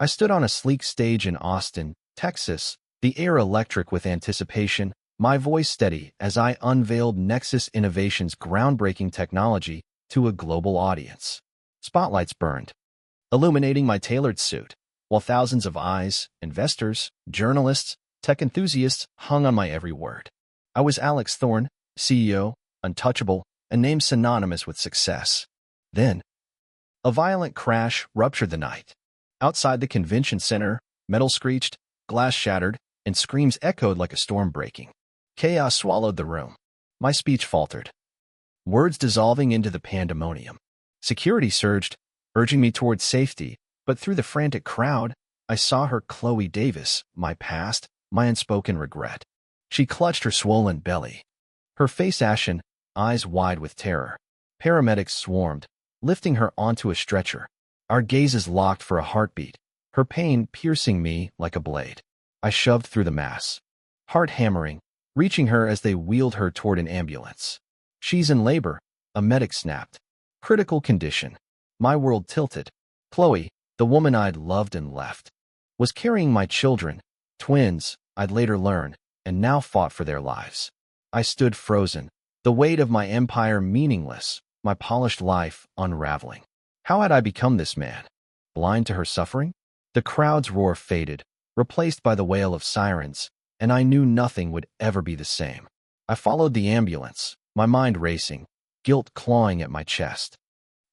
I stood on a sleek stage in Austin, Texas, the air electric with anticipation, my voice steady as I unveiled Nexus Innovations' groundbreaking technology to a global audience. Spotlights burned, illuminating my tailored suit, while thousands of eyes, investors, journalists, tech enthusiasts hung on my every word. I was Alex Thorne, CEO, untouchable, a name synonymous with success. Then, a violent crash ruptured the night. Outside the convention center, metal screeched, glass shattered, and screams echoed like a storm breaking. Chaos swallowed the room. My speech faltered, words dissolving into the pandemonium. Security surged, urging me towards safety, but through the frantic crowd, I saw her Chloe Davis, my past, my unspoken regret. She clutched her swollen belly, her face ashen, eyes wide with terror. Paramedics swarmed, lifting her onto a stretcher. Our gazes locked for a heartbeat, her pain piercing me like a blade. I shoved through the mass, heart hammering, reaching her as they wheeled her toward an ambulance. "She's in labor," a medic snapped. "Critical condition." My world tilted. Chloe, the woman I'd loved and left, was carrying my children, twins, I'd later learn, and now fought for their lives. I stood frozen, the weight of my empire meaningless, my polished life unraveling. How had I become this man? Blind to her suffering? The crowd's roar faded, replaced by the wail of sirens, and I knew nothing would ever be the same. I followed the ambulance, my mind racing, guilt clawing at my chest.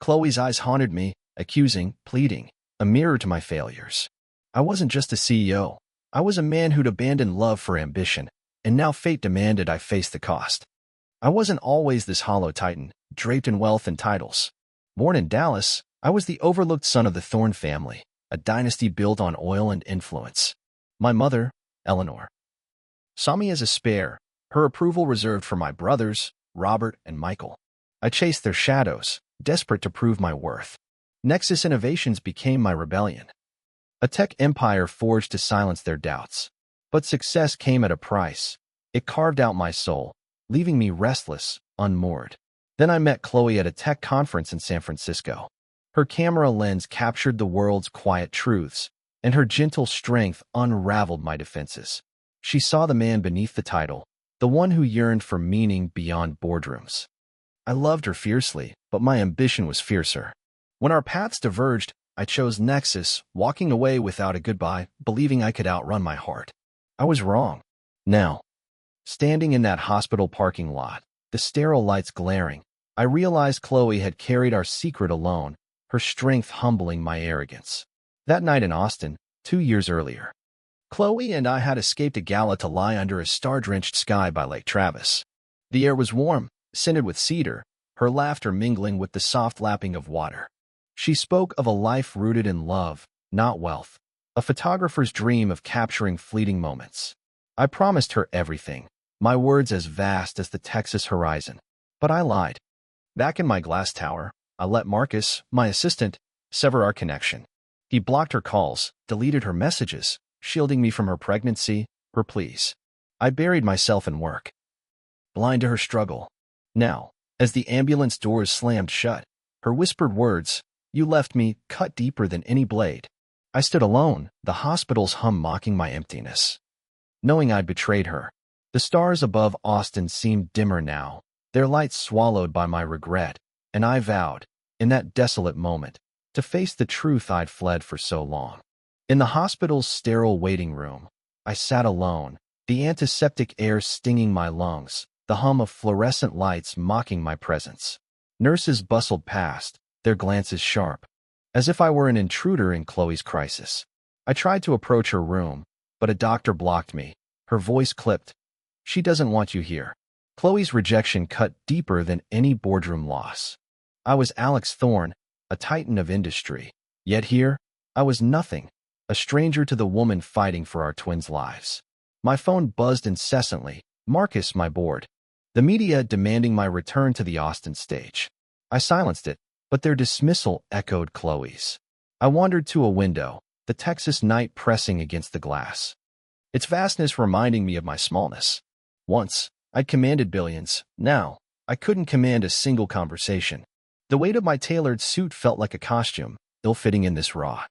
Chloe's eyes haunted me, accusing, pleading, a mirror to my failures. I wasn't just a CEO. I was a man who'd abandoned love for ambition, and now fate demanded I face the cost. I wasn't always this hollow titan, draped in wealth and titles. Born in Dallas, I was the overlooked son of the Thorne family, a dynasty built on oil and influence. My mother, Eleanor, saw me as a spare, her approval reserved for my brothers, Robert and Michael. I chased their shadows, desperate to prove my worth. Nexus Innovations became my rebellion, a tech empire forged to silence their doubts. But success came at a price. It carved out my soul, leaving me restless, unmoored. Then I met Chloe at a tech conference in San Francisco. Her camera lens captured the world's quiet truths, and her gentle strength unraveled my defenses. She saw the man beneath the title, the one who yearned for meaning beyond boardrooms. I loved her fiercely, but my ambition was fiercer. When our paths diverged, I chose Nexus, walking away without a goodbye, believing I could outrun my heart. I was wrong. Now, standing in that hospital parking lot, the sterile lights glaring, I realized Chloe had carried our secret alone, her strength humbling my arrogance. That night in Austin, 2 years earlier, Chloe and I had escaped a gala to lie under a star-drenched sky by Lake Travis. The air was warm, scented with cedar, her laughter mingling with the soft lapping of water. She spoke of a life rooted in love, not wealth, a photographer's dream of capturing fleeting moments. I promised her everything, my words as vast as the Texas horizon. But I lied. Back in my glass tower, I let Marcus, my assistant, sever our connection. He blocked her calls, deleted her messages, shielding me from her pregnancy, her pleas. I buried myself in work, blind to her struggle. Now, as the ambulance doors slammed shut, her whispered words, "You left me," cut deeper than any blade. I stood alone, the hospital's hum mocking my emptiness. Knowing I'd betrayed her, the stars above Austin seemed dimmer now, their lights swallowed by my regret, and I vowed, in that desolate moment, to face the truth I'd fled for so long. In the hospital's sterile waiting room, I sat alone, the antiseptic air stinging my lungs, the hum of fluorescent lights mocking my presence. Nurses bustled past, their glances sharp, as if I were an intruder in Chloe's crisis. I tried to approach her room, but a doctor blocked me, her voice clipped. "She doesn't want you here." Chloe's rejection cut deeper than any boardroom loss. I was Alex Thorne, a titan of industry. Yet here, I was nothing, a stranger to the woman fighting for our twins' lives. My phone buzzed incessantly, Marcus my board, the media demanding my return to the Austin stage. I silenced it, but their dismissal echoed Chloe's. I wandered to a window, the Texas night pressing against the glass, its vastness reminding me of my smallness. Once, I'd commanded billions. Now, I couldn't command a single conversation. The weight of my tailored suit felt like a costume, ill-fitting in this raw,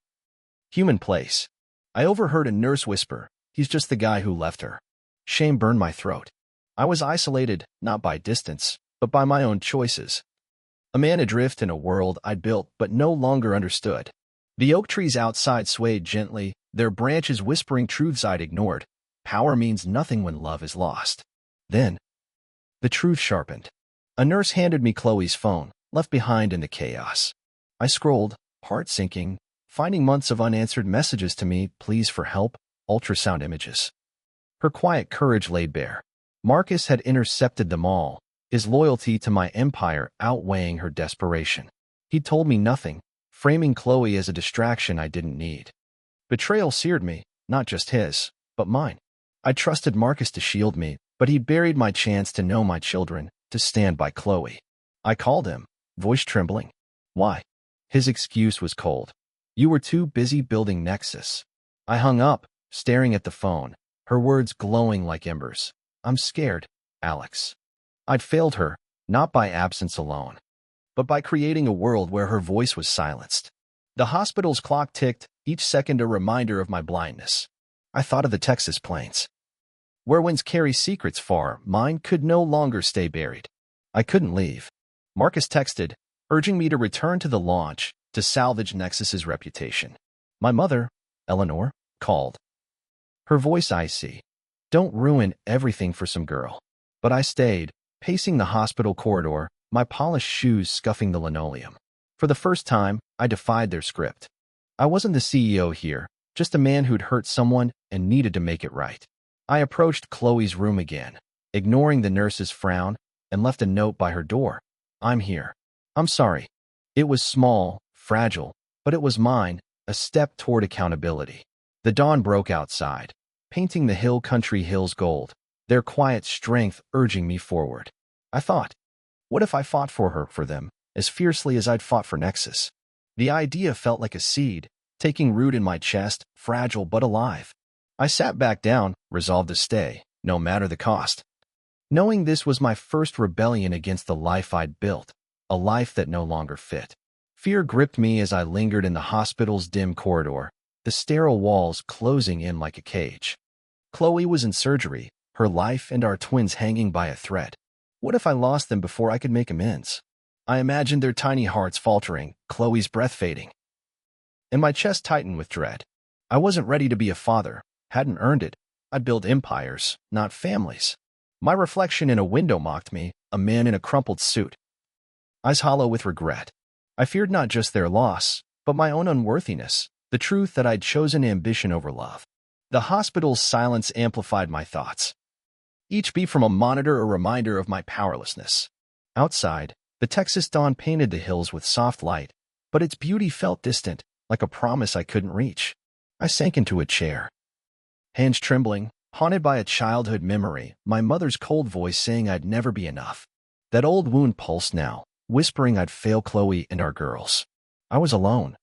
Human place. I overheard a nurse whisper, "He's just the guy who left her." Shame burned my throat. I was isolated, not by distance, but by my own choices. A man adrift in a world I'd built but no longer understood. The oak trees outside swayed gently, their branches whispering truths I'd ignored. Power means nothing when love is lost. Then, the truth sharpened. A nurse handed me Chloe's phone, left behind in the chaos. I scrolled, heart sinking, finding months of unanswered messages to me, pleas for help, ultrasound images. Her quiet courage laid bare. Marcus had intercepted them all, his loyalty to my empire outweighing her desperation. He told me nothing, framing Chloe as a distraction I didn't need. Betrayal seared me, not just his, but mine. I trusted Marcus to shield me, but he buried my chance to know my children, to stand by Chloe. I called him, voice trembling. Why? His excuse was cold. You were too busy building Nexus. I hung up, staring at the phone, her words glowing like embers. I'm scared, Alex. I'd failed her, not by absence alone, but by creating a world where her voice was silenced. The hospital's clock ticked, each second a reminder of my blindness. I thought of the Texas plains. Where winds carry secrets far, mine could no longer stay buried. I couldn't leave. Marcus texted, urging me to return to the launch to salvage Nexus's reputation. My mother, Eleanor, called. Her voice icy. Don't ruin everything for some girl. But I stayed, pacing the hospital corridor, my polished shoes scuffing the linoleum. For the first time, I defied their script. I wasn't the CEO here, just a man who'd hurt someone and needed to make it right. I approached Chloe's room again, ignoring the nurse's frown, and left a note by her door. I'm here. I'm sorry. It was small, fragile, but it was mine, a step toward accountability. The dawn broke outside, painting the hill country hills gold, their quiet strength urging me forward. I thought, what if I fought for her, for them, as fiercely as I'd fought for Nexus? The idea felt like a seed, taking root in my chest, fragile but alive. I sat back down, resolved to stay, no matter the cost. Knowing this was my first rebellion against the life I'd built, a life that no longer fit. Fear gripped me as I lingered in the hospital's dim corridor, the sterile walls closing in like a cage. Chloe was in surgery, her life and our twins hanging by a thread. What if I lost them before I could make amends? I imagined their tiny hearts faltering, Chloe's breath fading. And my chest tightened with dread. I wasn't ready to be a father, hadn't earned it. I'd built empires, not families. My reflection in a window mocked me, a man in a crumpled suit. Eyes hollow with regret. I feared not just their loss, but my own unworthiness, the truth that I'd chosen ambition over love. The hospital's silence amplified my thoughts. Each beat from a monitor a reminder of my powerlessness. Outside, the Texas dawn painted the hills with soft light, but its beauty felt distant, like a promise I couldn't reach. I sank into a chair. Hands trembling, haunted by a childhood memory, my mother's cold voice saying I'd never be enough. That old wound pulsed now, whispering I'd fail Chloe and our girls. I was alone.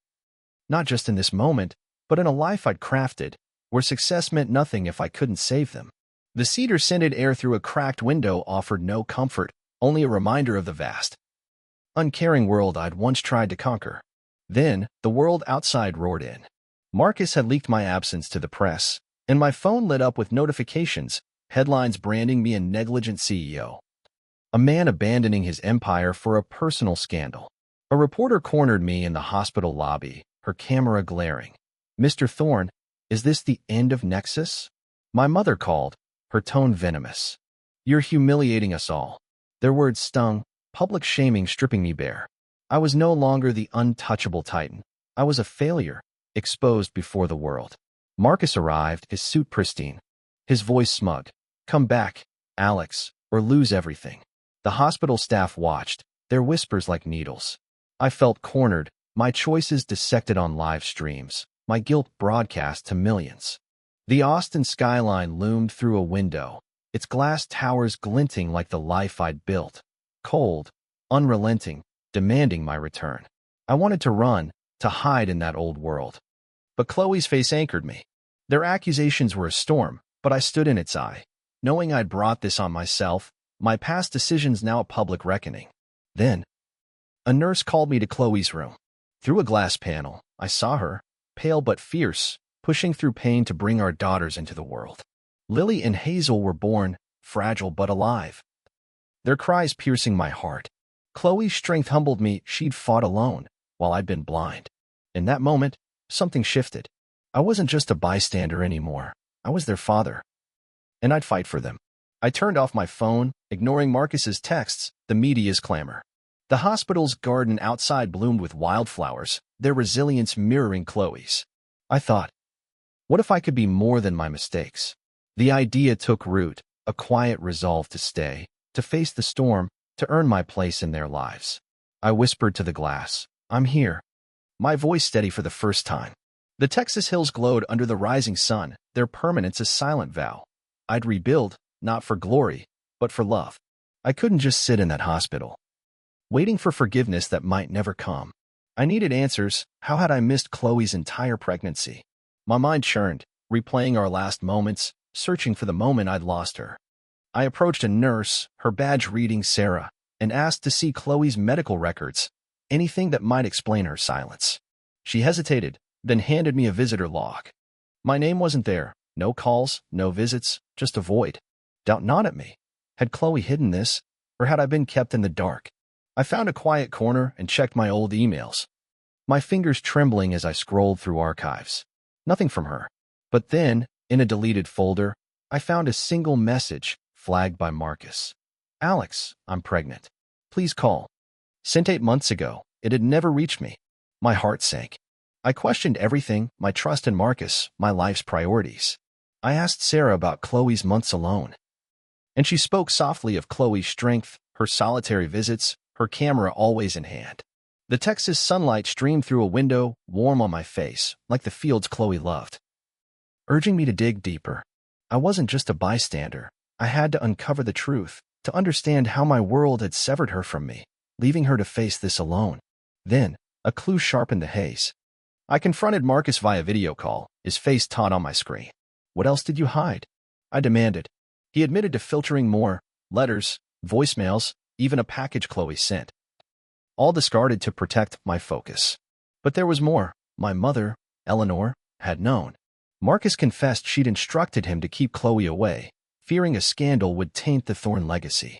Not just in this moment, but in a life I'd crafted, where success meant nothing if I couldn't save them. The cedar-scented air through a cracked window offered no comfort, only a reminder of the vast, uncaring world I'd once tried to conquer. Then, the world outside roared in. Marcus had leaked my absence to the press, and my phone lit up with notifications, headlines branding me a negligent CEO. A man abandoning his empire for a personal scandal. A reporter cornered me in the hospital lobby, her camera glaring. Mr. Thorne, is this the end of Nexus? My mother called, her tone venomous. You're humiliating us all. Their words stung, public shaming stripping me bare. I was no longer the untouchable titan. I was a failure, exposed before the world. Marcus arrived, his suit pristine, his voice smug. Come back, Alex, or lose everything. The hospital staff watched, their whispers like needles. I felt cornered, my choices dissected on live streams, my guilt broadcast to millions. The Austin skyline loomed through a window, its glass towers glinting like the life I'd built. Cold, unrelenting, demanding my return. I wanted to run, to hide in that old world. But Chloe's face anchored me. Their accusations were a storm, but I stood in its eye, knowing I'd brought this on myself, my past decisions now a public reckoning. Then, a nurse called me to Chloe's room. Through a glass panel, I saw her, pale but fierce, pushing through pain to bring our daughters into the world. Lily and Hazel were born, fragile but alive, their cries piercing my heart. Chloe's strength humbled me. She'd fought alone, while I'd been blind. In that moment, something shifted. I wasn't just a bystander anymore. I was their father, and I'd fight for them. I turned off my phone, ignoring Marcus's texts, the media's clamor. The hospital's garden outside bloomed with wildflowers, their resilience mirroring Chloe's. I thought, what if I could be more than my mistakes? The idea took root, a quiet resolve to stay, to face the storm, to earn my place in their lives. I whispered to the glass, I'm here. My voice steady for the first time. The Texas hills glowed under the rising sun, their permanence a silent vow. I'd rebuild, not for glory, but for love. I couldn't just sit in that hospital, waiting for forgiveness that might never come. I needed answers. How had I missed Chloe's entire pregnancy? My mind churned, replaying our last moments, searching for the moment I'd lost her. I approached a nurse, her badge reading Sarah, and asked to see Chloe's medical records, anything that might explain her silence. She hesitated, then handed me a visitor log. My name wasn't there. No calls, no visits, just a void. Doubt gnawed at me. Had Chloe hidden this, or had I been kept in the dark? I found a quiet corner and checked my old emails, my fingers trembling as I scrolled through archives. Nothing from her. But then, in a deleted folder, I found a single message, flagged by Marcus. Alex, I'm pregnant. Please call. Sent 8 months ago, it had never reached me. My heart sank. I questioned everything, my trust in Marcus, my life's priorities. I asked Sarah about Chloe's months alone, and she spoke softly of Chloe's strength, her solitary visits, her camera always in hand. The Texas sunlight streamed through a window, warm on my face, like the fields Chloe loved, urging me to dig deeper. I wasn't just a bystander. I had to uncover the truth, to understand how my world had severed her from me, leaving her to face this alone. Then, a clue sharpened the haze. I confronted Marcus via video call, his face taut on my screen. What else did you hide? I demanded. He admitted to filtering more, letters, voicemails, even a package Chloe sent, all discarded to protect my focus. But there was more. My mother, Eleanor, had known. Marcus confessed she'd instructed him to keep Chloe away, fearing a scandal would taint the Thorne legacy.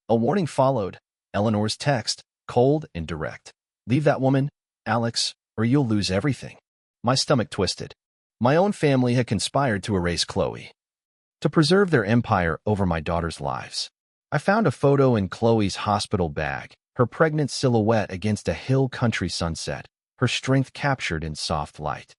A warning followed, Eleanor's text, cold and direct. Leave that woman, Alex, or you'll lose everything. My stomach twisted. My own family had conspired to erase Chloe, to preserve their empire over my daughter's lives. I found a photo in Chloe's hospital bag, her pregnant silhouette against a hill country sunset, her strength captured in soft light.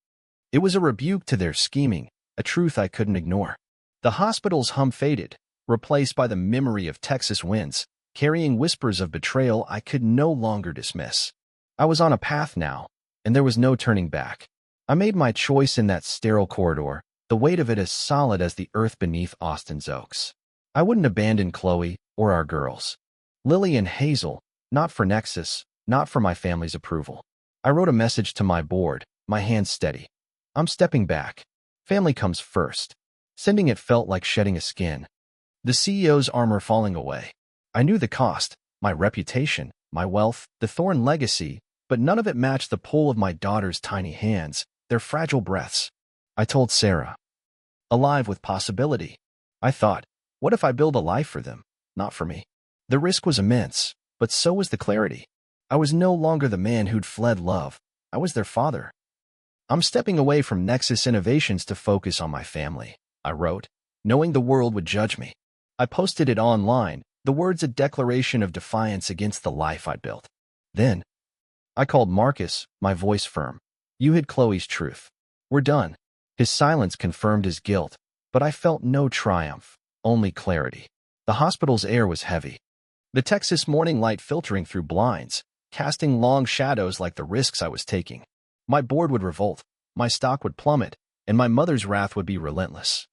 It was a rebuke to their scheming, a truth I couldn't ignore. The hospital's hum faded, replaced by the memory of Texas winds, carrying whispers of betrayal I could no longer dismiss. I was on a path now, and there was no turning back. I made my choice in that sterile corridor, the weight of it as solid as the earth beneath Austin's oaks. I wouldn't abandon Chloe or our girls. Lily and Hazel, not for Nexus, not for my family's approval. I wrote a message to my board, my hands steady. I'm stepping back. Family comes first. Sending it felt like shedding a skin, the CEO's armor falling away. I knew the cost, my reputation, my wealth, the Thorne legacy, but none of it matched the pull of my daughter's tiny hands, their fragile breaths. I told Sarah. Alive with possibility. I thought, what if I build a life for them, not for me? The risk was immense, but so was the clarity. I was no longer the man who'd fled love. I was their father. I'm stepping away from Nexus Innovations to focus on my family, I wrote, knowing the world would judge me. I posted it online, the words a declaration of defiance against the life I'd built. Then, I called Marcus, my voice firm. You hid Chloe's truth. We're done. His silence confirmed his guilt, but I felt no triumph, only clarity. The hospital's air was heavy, the Texas morning light filtering through blinds, casting long shadows like the risks I was taking. My board would revolt, my stock would plummet, and my mother's wrath would be relentless.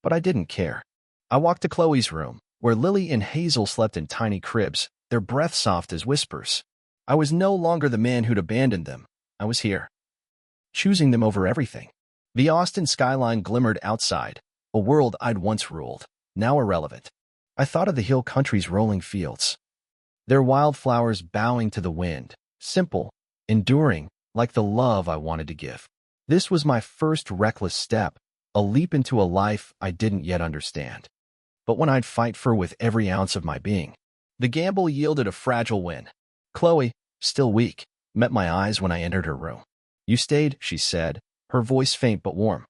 But I didn't care. I walked to Chloe's room, where Lily and Hazel slept in tiny cribs, their breath soft as whispers. I was no longer the man who'd abandoned them. I was here, choosing them over everything. The Austin skyline glimmered outside, a world I'd once ruled, now irrelevant. I thought of the hill country's rolling fields, their wildflowers bowing to the wind, simple, enduring, like the love I wanted to give. This was my first reckless step, a leap into a life I didn't yet understand, but one I'd fight for with every ounce of my being. The gamble yielded a fragile win. Chloe, still weak, met my eyes when I entered her room. "You stayed," she said, her voice faint but warm.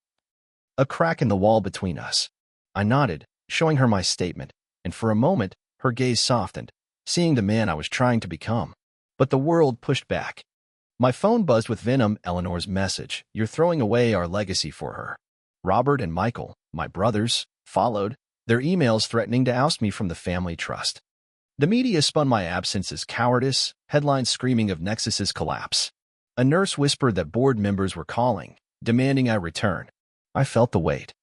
A crack in the wall between us. I nodded, showing her my statement, and for a moment, her gaze softened, seeing the man I was trying to become. But the world pushed back. My phone buzzed with venom. "Eleanor's message. You're throwing away our legacy for her." Robert and Michael, my brothers, followed, their emails threatening to oust me from the family trust. The media spun my absence as cowardice, headlines screaming of Nexus's collapse. A nurse whispered that board members were calling, demanding I return. I felt the weight.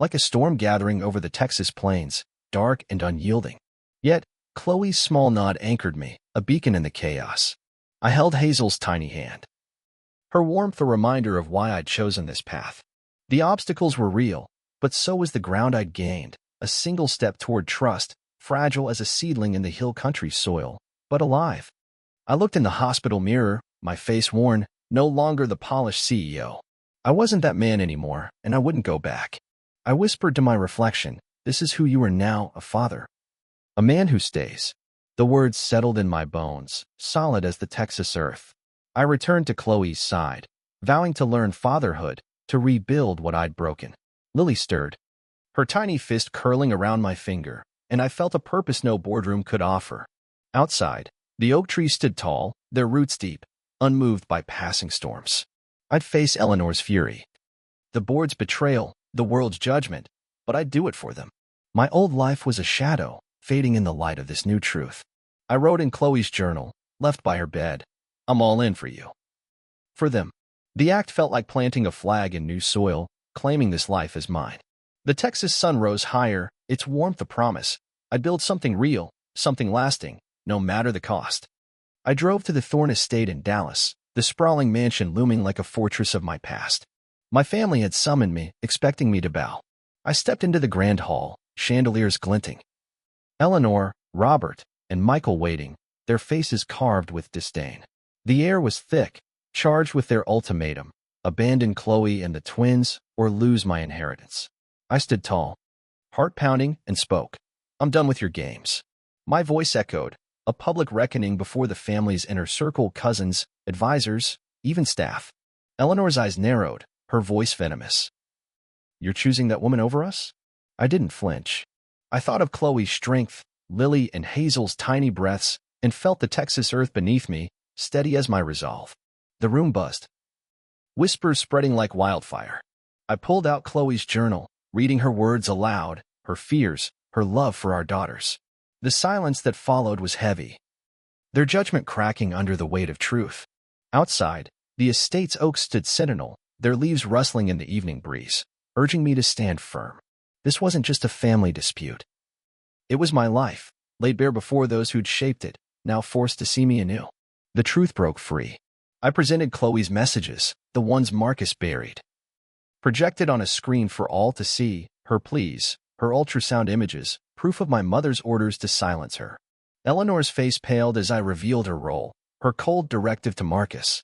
Like a storm gathering over the Texas plains, dark and unyielding. Yet, Chloe's small nod anchored me, a beacon in the chaos. I held Hazel's tiny hand. Her warmth a reminder of why I'd chosen this path. The obstacles were real, but so was the ground I'd gained, a single step toward trust, fragile as a seedling in the hill country soil, but alive. I looked in the hospital mirror, my face worn, no longer the polished CEO. I wasn't that man anymore, and I wouldn't go back. I whispered to my reflection, "This is who you are now, a father. A man who stays." The words settled in my bones, solid as the Texas earth. I returned to Chloe's side, vowing to learn fatherhood, to rebuild what I'd broken. Lily stirred, her tiny fist curling around my finger, and I felt a purpose no boardroom could offer. Outside, the oak trees stood tall, their roots deep, unmoved by passing storms. I'd face Eleanor's fury, the board's betrayal, the world's judgment, but I'd do it for them. My old life was a shadow, fading in the light of this new truth. I wrote in Chloe's journal, left by her bed, "I'm all in for you." For them. The act felt like planting a flag in new soil, claiming this life as mine. The Texas sun rose higher, its warmth a promise. I'd build something real, something lasting, no matter the cost. I drove to the Thorne estate in Dallas, the sprawling mansion looming like a fortress of my past. My family had summoned me, expecting me to bow. I stepped into the grand hall, chandeliers glinting. Eleanor, Robert, and Michael waiting, their faces carved with disdain. The air was thick, charged with their ultimatum: abandon Chloe and the twins, or lose my inheritance. I stood tall, heart pounding, and spoke. "I'm done with your games." My voice echoed, a public reckoning before the family's inner circle: cousins, advisors, even staff. Eleanor's eyes narrowed, her voice venomous. "You're choosing that woman over us?" I didn't flinch. I thought of Chloe's strength, Lily and Hazel's tiny breaths, and felt the Texas earth beneath me, steady as my resolve. The room buzzed, whispers spreading like wildfire. I pulled out Chloe's journal, reading her words aloud, her fears, her love for our daughters. The silence that followed was heavy, their judgment cracking under the weight of truth. Outside, the estate's oaks stood sentinel, their leaves rustling in the evening breeze, urging me to stand firm. This wasn't just a family dispute. It was my life, laid bare before those who'd shaped it, now forced to see me anew. The truth broke free. I presented Chloe's messages, the ones Marcus buried. Projected on a screen for all to see, her pleas, her ultrasound images, proof of my mother's orders to silence her. Eleanor's face paled as I revealed her role, her cold directive to Marcus: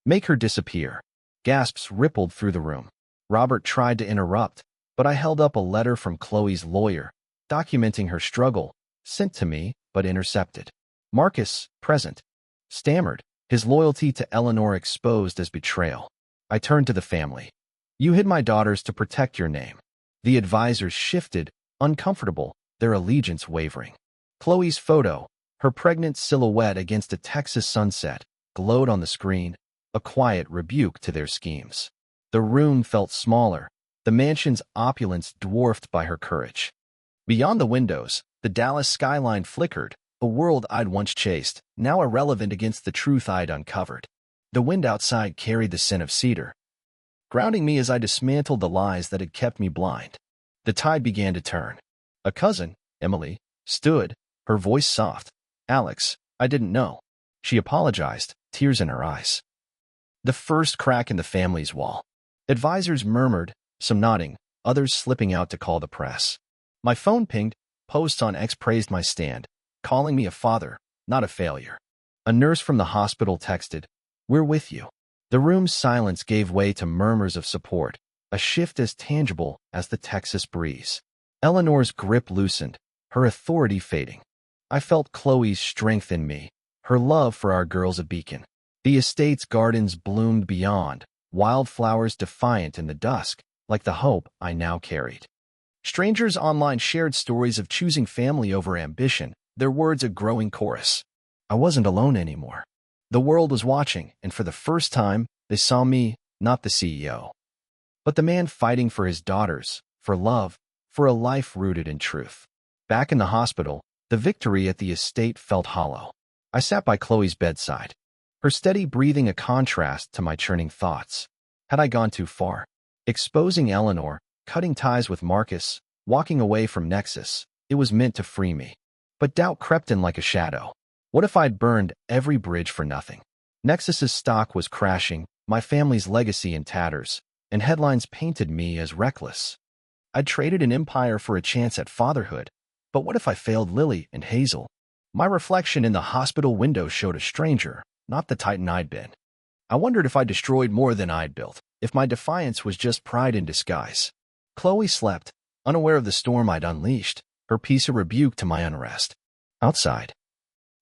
"Make her disappear." Gasps rippled through the room. Robert tried to interrupt, but I held up a letter from Chloe's lawyer, documenting her struggle, sent to me, but intercepted. Marcus, present, stammered, his loyalty to Eleanor exposed as betrayal. I turned to the family. "You hid my daughters to protect your name." The advisors shifted, uncomfortable, their allegiance wavering. Chloe's photo, her pregnant silhouette against a Texas sunset, glowed on the screen, a quiet rebuke to their schemes. The room felt smaller, the mansion's opulence dwarfed by her courage. Beyond the windows, the Dallas skyline flickered, a world I'd once chased, now irrelevant against the truth I'd uncovered. The wind outside carried the scent of cedar, grounding me as I dismantled the lies that had kept me blind. The tide began to turn. A cousin, Emily, stood, her voice soft. "Alex, I didn't know." She apologized, tears in her eyes. The first crack in the family's wall. Advisors murmured, some nodding, others slipping out to call the press. My phone pinged, posts on X praised my stand, calling me a father, not a failure. A nurse from the hospital texted, "We're with you." The room's silence gave way to murmurs of support, a shift as tangible as the Texas breeze. Eleanor's grip loosened, her authority fading. I felt Chloe's strength in me, her love for our girls a beacon. The estate's gardens bloomed beyond, wildflowers defiant in the dusk, like the hope I now carried. Strangers online shared stories of choosing family over ambition, their words a growing chorus. I wasn't alone anymore. The world was watching, and for the first time, they saw me, not the CEO, but the man fighting for his daughters, for love, for a life rooted in truth. Back in the hospital, the victory at the estate felt hollow. I sat by Chloe's bedside, her steady breathing a contrast to my churning thoughts. Had I gone too far? Exposing Eleanor, cutting ties with Marcus, walking away from Nexus, it was meant to free me. But doubt crept in like a shadow. What if I'd burned every bridge for nothing? Nexus's stock was crashing, my family's legacy in tatters, and headlines painted me as reckless. I'd traded an empire for a chance at fatherhood, but what if I failed Lily and Hazel? My reflection in the hospital window showed a stranger, not the titan I'd been. I wondered if I destroyed more than I'd built, if my defiance was just pride in disguise. Chloe slept, unaware of the storm I'd unleashed, her peace a rebuke to my unrest. Outside,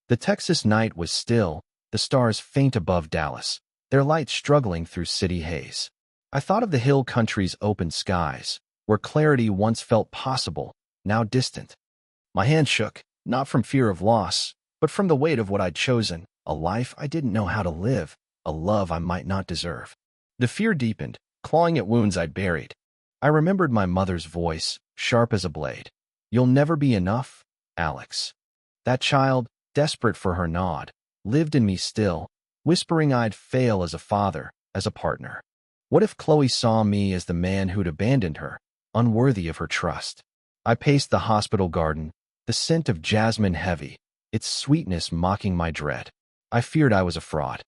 the Texas night was still, the stars faint above Dallas, their light struggling through city haze. I thought of the hill country's open skies, where clarity once felt possible, now distant. My hand shook, not from fear of loss, but from the weight of what I'd chosen, a life I didn't know how to live, a love I might not deserve. The fear deepened, clawing at wounds I'd buried. I remembered my mother's voice, sharp as a blade. "You'll never be enough, Alex." That child, desperate for her nod, lived in me still, whispering I'd fail as a father, as a partner. What if Chloe saw me as the man who'd abandoned her, unworthy of her trust? I paced the hospital garden, the scent of jasmine heavy, its sweetness mocking my dread. I feared I was a fraud.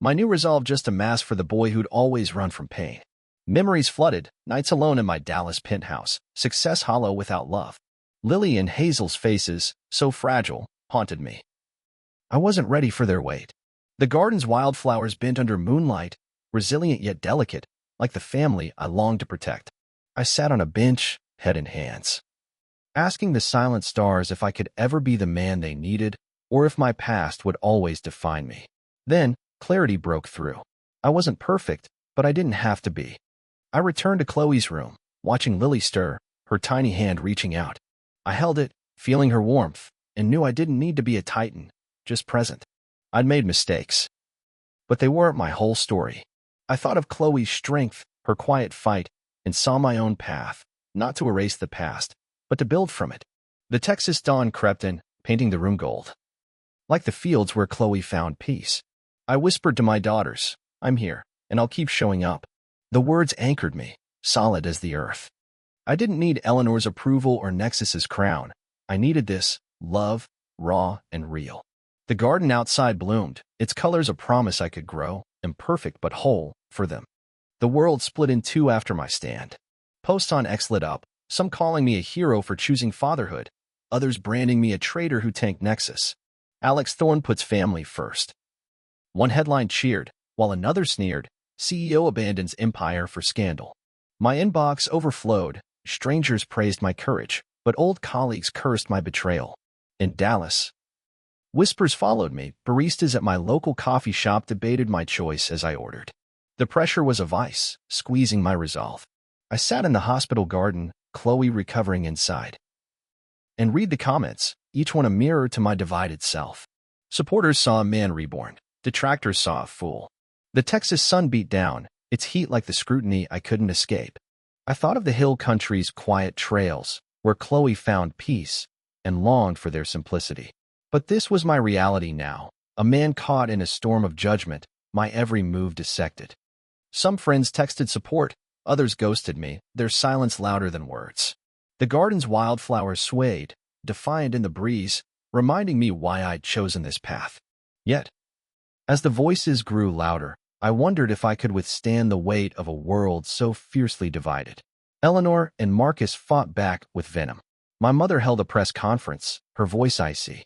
My new resolve just a mask for the boy who'd always run from pain. Memories flooded, nights alone in my Dallas penthouse, success hollow without love. Lily and Hazel's faces, so fragile, haunted me. I wasn't ready for their weight. The garden's wildflowers bent under moonlight, resilient yet delicate, like the family I longed to protect. I sat on a bench, head in hands, asking the silent stars if I could ever be the man they needed, or if my past would always define me. Then, clarity broke through. I wasn't perfect, but I didn't have to be. I returned to Chloe's room, watching Lily stir, her tiny hand reaching out. I held it, feeling her warmth, and knew I didn't need to be a titan, just present. I'd made mistakes, but they weren't my whole story. I thought of Chloe's strength, her quiet fight, and saw my own path, not to erase the past, but to build from it. The Texas dawn crept in, painting the room gold, like the fields where Chloe found peace. I whispered to my daughters, "I'm here, and I'll keep showing up." The words anchored me, solid as the earth. I didn't need Eleanor's approval or Nexus's crown. I needed this, love, raw and real. The garden outside bloomed, its colors a promise I could grow, imperfect but whole, for them. The world split in two after my stand. Posts on X lit up, some calling me a hero for choosing fatherhood, others branding me a traitor who tanked Nexus. Alex Thorne puts family first. One headline cheered, while another sneered, "CEO abandons empire for scandal." My inbox overflowed, strangers praised my courage, but old colleagues cursed my betrayal. In Dallas, whispers followed me, baristas at my local coffee shop debated my choice as I ordered. The pressure was a vice, squeezing my resolve. I sat in the hospital garden, Chloe recovering inside, and read the comments, each one a mirror to my divided self. Supporters saw a man reborn. Detractors saw a fool. The Texas sun beat down, its heat like the scrutiny I couldn't escape. I thought of the hill country's quiet trails, where Chloe found peace, and longed for their simplicity. But this was my reality now, a man caught in a storm of judgment, my every move dissected. Some friends texted support, others ghosted me, their silence louder than words. The garden's wildflowers swayed, defiant in the breeze, reminding me why I'd chosen this path. Yet, as the voices grew louder, I wondered if I could withstand the weight of a world so fiercely divided. Eleanor and Marcus fought back with venom. My mother held a press conference, her voice icy.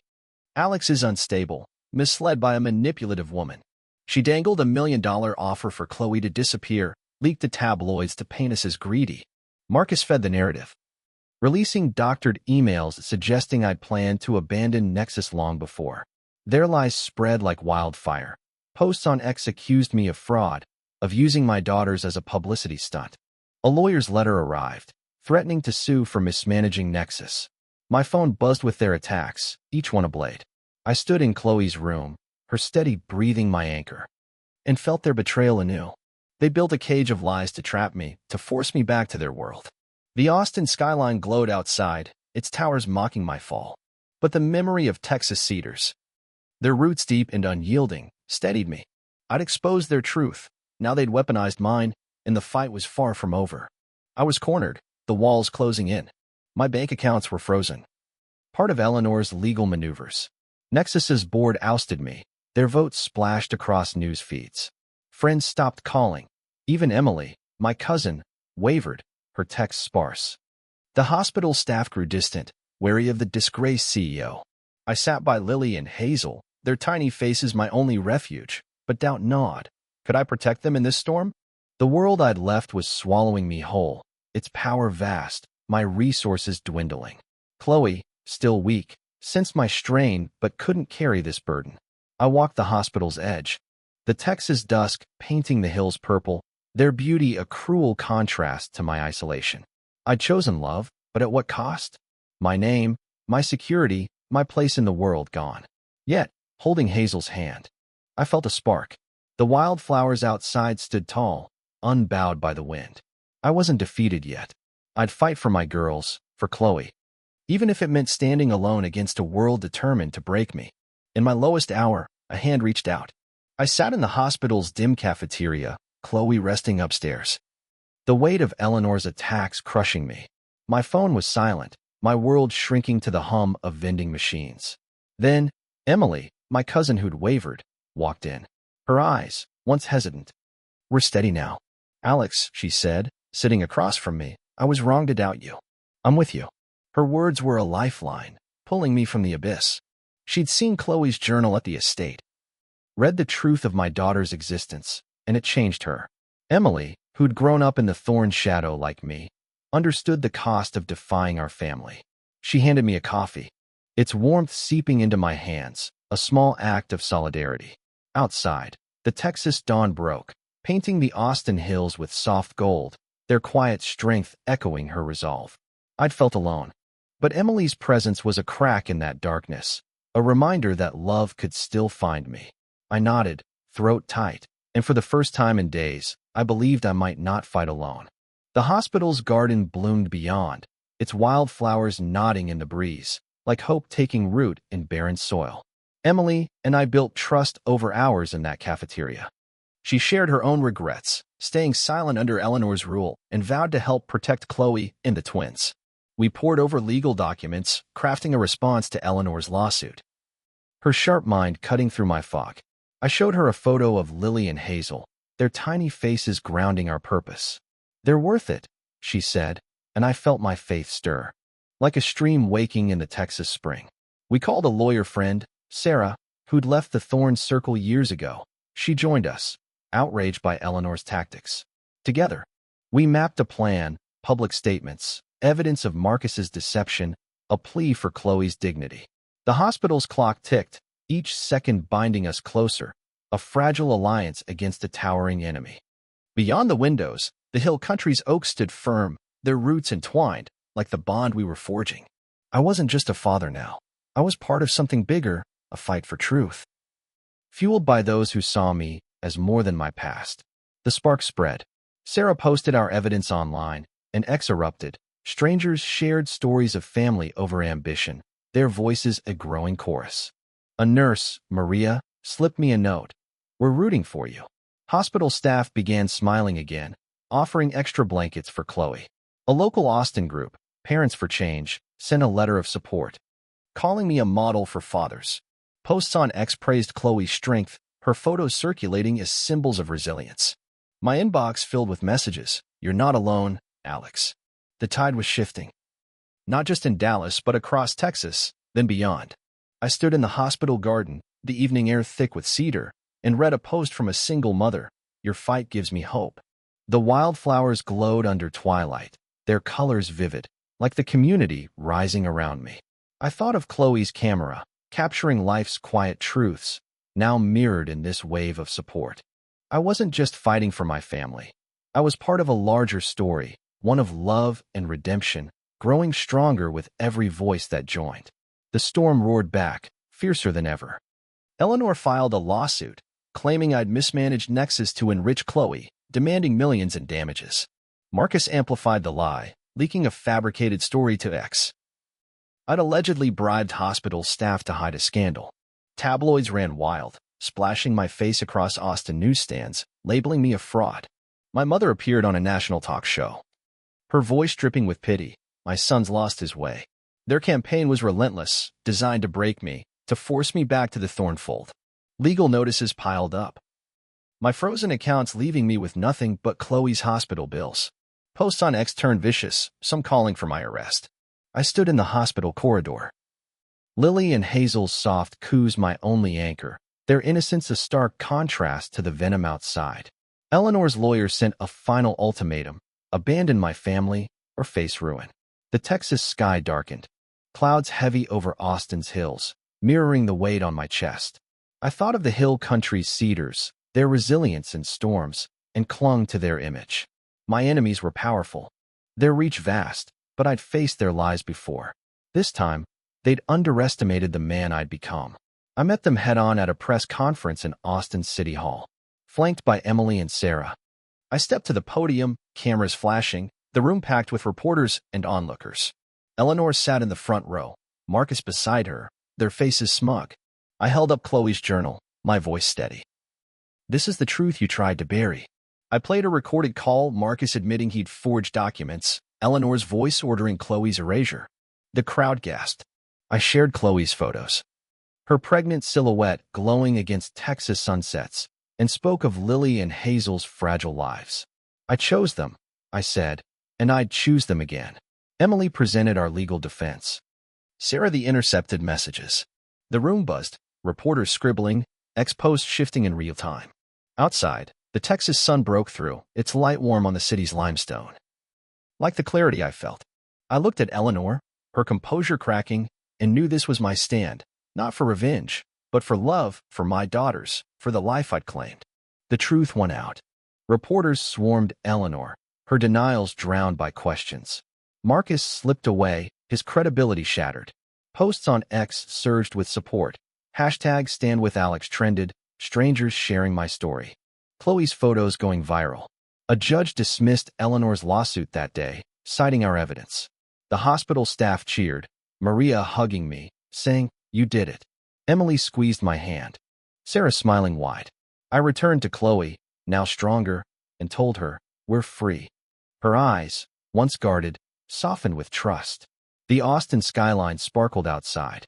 "Alex is unstable, misled by a manipulative woman." She dangled $1 million offer for Chloe to disappear, leaked to tabloids to paint us as greedy. Marcus fed the narrative, releasing doctored emails suggesting I'd planned to abandon Nexus long before. Their lies spread like wildfire. Posts on X accused me of fraud, of using my daughters as a publicity stunt. A lawyer's letter arrived, threatening to sue for mismanaging Nexus. My phone buzzed with their attacks, each one a blade. I stood in Chloe's room, her steady breathing my anchor, and felt their betrayal anew. They built a cage of lies to trap me, to force me back to their world. The Austin skyline glowed outside, its towers mocking my fall. But the memory of Texas cedars, their roots deep and unyielding, steadied me. I'd exposed their truth. Now they'd weaponized mine, and the fight was far from over. I was cornered, the walls closing in. My bank accounts were frozen. Part of Eleanor's legal maneuvers. Nexus's board ousted me. Their votes splashed across news feeds. Friends stopped calling. Even Emily, my cousin, wavered, her texts sparse. The hospital staff grew distant, wary of the disgraced CEO. I sat by Lily and Hazel, their tiny faces my only refuge, but doubt gnawed. Could I protect them in this storm? The world I'd left was swallowing me whole, its power vast, my resources dwindling. Chloe, still weak, sensed my strain but couldn't carry this burden. I walked the hospital's edge, the Texas dusk painting the hills purple, their beauty a cruel contrast to my isolation. I'd chosen love, but at what cost? My name, my security, my place in the world gone. Yet, holding Hazel's hand, I felt a spark. The wildflowers outside stood tall, unbowed by the wind. I wasn't defeated yet. I'd fight for my girls, for Chloe, even if it meant standing alone against a world determined to break me. In my lowest hour, a hand reached out. I sat in the hospital's dim cafeteria, Chloe resting upstairs. The weight of Eleanor's attacks crushing me. My phone was silent, my world shrinking to the hum of vending machines. Then, Emily, my cousin who'd wavered, walked in. Her eyes, once hesitant, were steady now. "Alex," she said, sitting across from me, "I was wrong to doubt you. I'm with you." Her words were a lifeline, pulling me from the abyss. She'd seen Chloe's journal at the estate, read the truth of my daughter's existence, and it changed her. Emily, who'd grown up in the Thorne shadow like me, understood the cost of defying our family. She handed me a coffee, its warmth seeping into my hands, a small act of solidarity. Outside, the Texas dawn broke, painting the Austin hills with soft gold, their quiet strength echoing her resolve. I'd felt alone, but Emily's presence was a crack in that darkness, a reminder that love could still find me. I nodded, throat tight, and for the first time in days, I believed I might not fight alone. The hospital's garden bloomed beyond, its wildflowers nodding in the breeze, like hope taking root in barren soil. Emily and I built trust over hours in that cafeteria. She shared her own regrets, staying silent under Eleanor's rule, and vowed to help protect Chloe and the twins. We pored over legal documents, crafting a response to Eleanor's lawsuit. Her sharp mind cutting through my fog. I showed her a photo of Lily and Hazel, their tiny faces grounding our purpose. "They're worth it," she said, and I felt my faith stir, like a stream waking in the Texas spring. We called a lawyer friend, Sarah, who'd left the Thorne circle years ago. She joined us, outraged by Eleanor's tactics. Together, we mapped a plan, public statements, evidence of Marcus's deception, a plea for Chloe's dignity. The hospital's clock ticked, each second binding us closer, a fragile alliance against a towering enemy. Beyond the windows, the hill country's oaks stood firm, their roots entwined, like the bond we were forging. I wasn't just a father now. I was part of something bigger, a fight for truth. Fueled by those who saw me as more than my past, the spark spread. Sarah posted our evidence online, and X erupted. Strangers shared stories of family over ambition, their voices a growing chorus. A nurse, Maria, slipped me a note. "We're rooting for you." Hospital staff began smiling again, offering extra blankets for Chloe. A local Austin group, Parents for Change, sent a letter of support, calling me a model for fathers. Posts on X praised Chloe's strength, her photos circulating as symbols of resilience. My inbox filled with messages. "You're not alone, Alex." The tide was shifting, not just in Dallas, but across Texas, then beyond. I stood in the hospital garden, the evening air thick with cedar, and read a post from a single mother. Your fight gives me hope. The wildflowers glowed under twilight, their colors vivid, like the community rising around me. I thought of Chloe's camera, capturing life's quiet truths, now mirrored in this wave of support. I wasn't just fighting for my family. I was part of a larger story, one of love and redemption, growing stronger with every voice that joined. The storm roared back, fiercer than ever. Eleanor filed a lawsuit, claiming I'd mismanaged Nexus to enrich Chloe, demanding millions in damages. Marcus amplified the lie, leaking a fabricated story to X. I'd allegedly bribed hospital staff to hide a scandal. Tabloids ran wild, splashing my face across Austin newsstands, labeling me a fraud. My mother appeared on a national talk show, her voice dripping with pity. My son's lost his way. Their campaign was relentless, designed to break me, to force me back to the Thorne fold. Legal notices piled up, my frozen accounts leaving me with nothing but Chloe's hospital bills. Posts on X turned vicious, some calling for my arrest. I stood in the hospital corridor. Lily and Hazel's soft coos my only anchor, their innocence a stark contrast to the venom outside. Eleanor's lawyer sent a final ultimatum: abandon my family or face ruin. The Texas sky darkened, clouds heavy over Austin's hills, mirroring the weight on my chest. I thought of the hill country's cedars, their resilience in storms, and clung to their image. My enemies were powerful, their reach vast, but I'd faced their lies before. This time, they'd underestimated the man I'd become. I met them head-on at a press conference in Austin City Hall, flanked by Emily and Sarah. I stepped to the podium, cameras flashing, the room packed with reporters and onlookers. Eleanor sat in the front row, Marcus beside her, their faces smug. I held up Chloe's journal, my voice steady. This is the truth you tried to bury. I played a recorded call, Marcus admitting he'd forged documents, Eleanor's voice ordering Chloe's erasure. The crowd gasped. I shared Chloe's photos, her pregnant silhouette glowing against Texas sunsets, and spoke of Lily and Hazel's fragile lives. I chose them, I said, and I'd choose them again. Emily presented our legal defense. Sarah the intercepted messages. The room buzzed, reporters scribbling, X-posts shifting in real time. Outside, the Texas sun broke through, its light warm on the city's limestone. Like the clarity I felt, I looked at Eleanor, her composure cracking, and knew this was my stand, not for revenge, but for love, for my daughters, for the life I'd claimed. The truth won out. Reporters swarmed Eleanor, her denials drowned by questions. Marcus slipped away, his credibility shattered. Posts on X surged with support. #StandWithAlex trended, strangers sharing my story. Chloe's photos going viral. A judge dismissed Eleanor's lawsuit that day, citing our evidence. The hospital staff cheered, Maria hugging me, saying, "You did it." Emily squeezed my hand, Sarah smiling wide. I returned to Chloe, now stronger, and told her, "We're free." Her eyes, once guarded, softened with trust. The Austin skyline sparkled outside,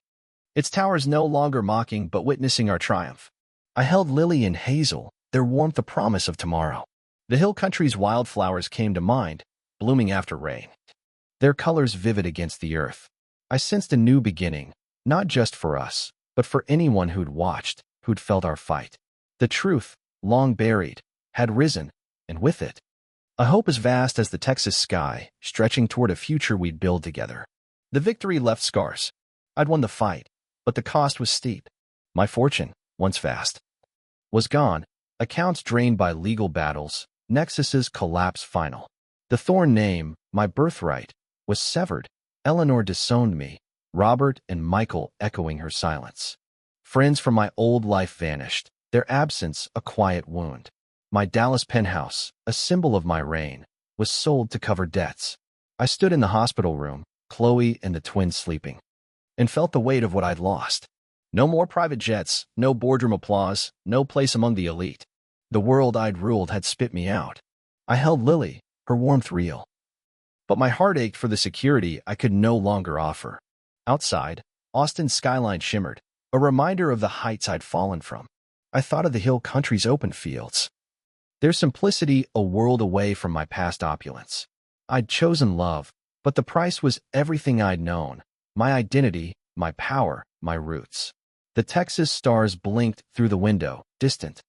its towers no longer mocking but witnessing our triumph. I held Lily and Hazel, their warmth a promise of tomorrow. The hill country's wildflowers came to mind, blooming after rain, their colors vivid against the earth. I sensed a new beginning, not just for us, but for anyone who'd watched, who'd felt our fight. The truth, long buried, had risen, and with it, a hope as vast as the Texas sky, stretching toward a future we'd build together. The victory left scars. I'd won the fight, but the cost was steep. My fortune, once vast, was gone, accounts drained by legal battles, Nexus's collapse final. The Thorne name, my birthright, was severed. Eleanor disowned me, Robert and Michael echoing her silence. Friends from my old life vanished, their absence a quiet wound. My Dallas penthouse, a symbol of my reign, was sold to cover debts. I stood in the hospital room, Chloe and the twins sleeping, and felt the weight of what I'd lost. No more private jets, no boardroom applause, no place among the elite. The world I'd ruled had spit me out. I held Lily, her warmth real. But my heart ached for the security I could no longer offer. Outside, Austin's skyline shimmered, a reminder of the heights I'd fallen from. I thought of the hill country's open fields, their simplicity a world away from my past opulence. I'd chosen love, but the price was everything I'd known, my identity, my power, my roots. The Texas stars blinked through the window, distant,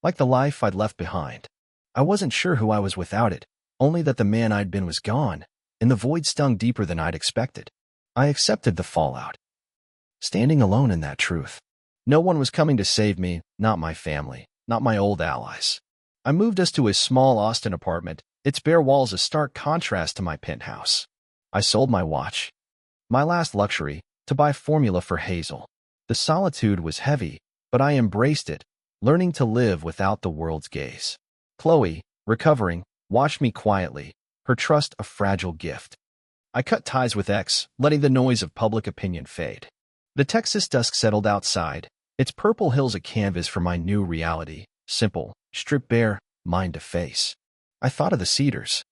like the life I'd left behind. I wasn't sure who I was without it, only that the man I'd been was gone, and the void stung deeper than I'd expected. I accepted the fallout, standing alone in that truth. No one was coming to save me, not my family, not my old allies. I moved us to a small Austin apartment, its bare walls a stark contrast to my penthouse. I sold my watch, my last luxury, to buy formula for Hazel. The solitude was heavy, but I embraced it, learning to live without the world's gaze. Chloe, recovering, watched me quietly, her trust a fragile gift. I cut ties with X, letting the noise of public opinion fade. The Texas dusk settled outside, its purple hills a canvas for my new reality, simple, stripped bare, mine to face. I thought of the cedars,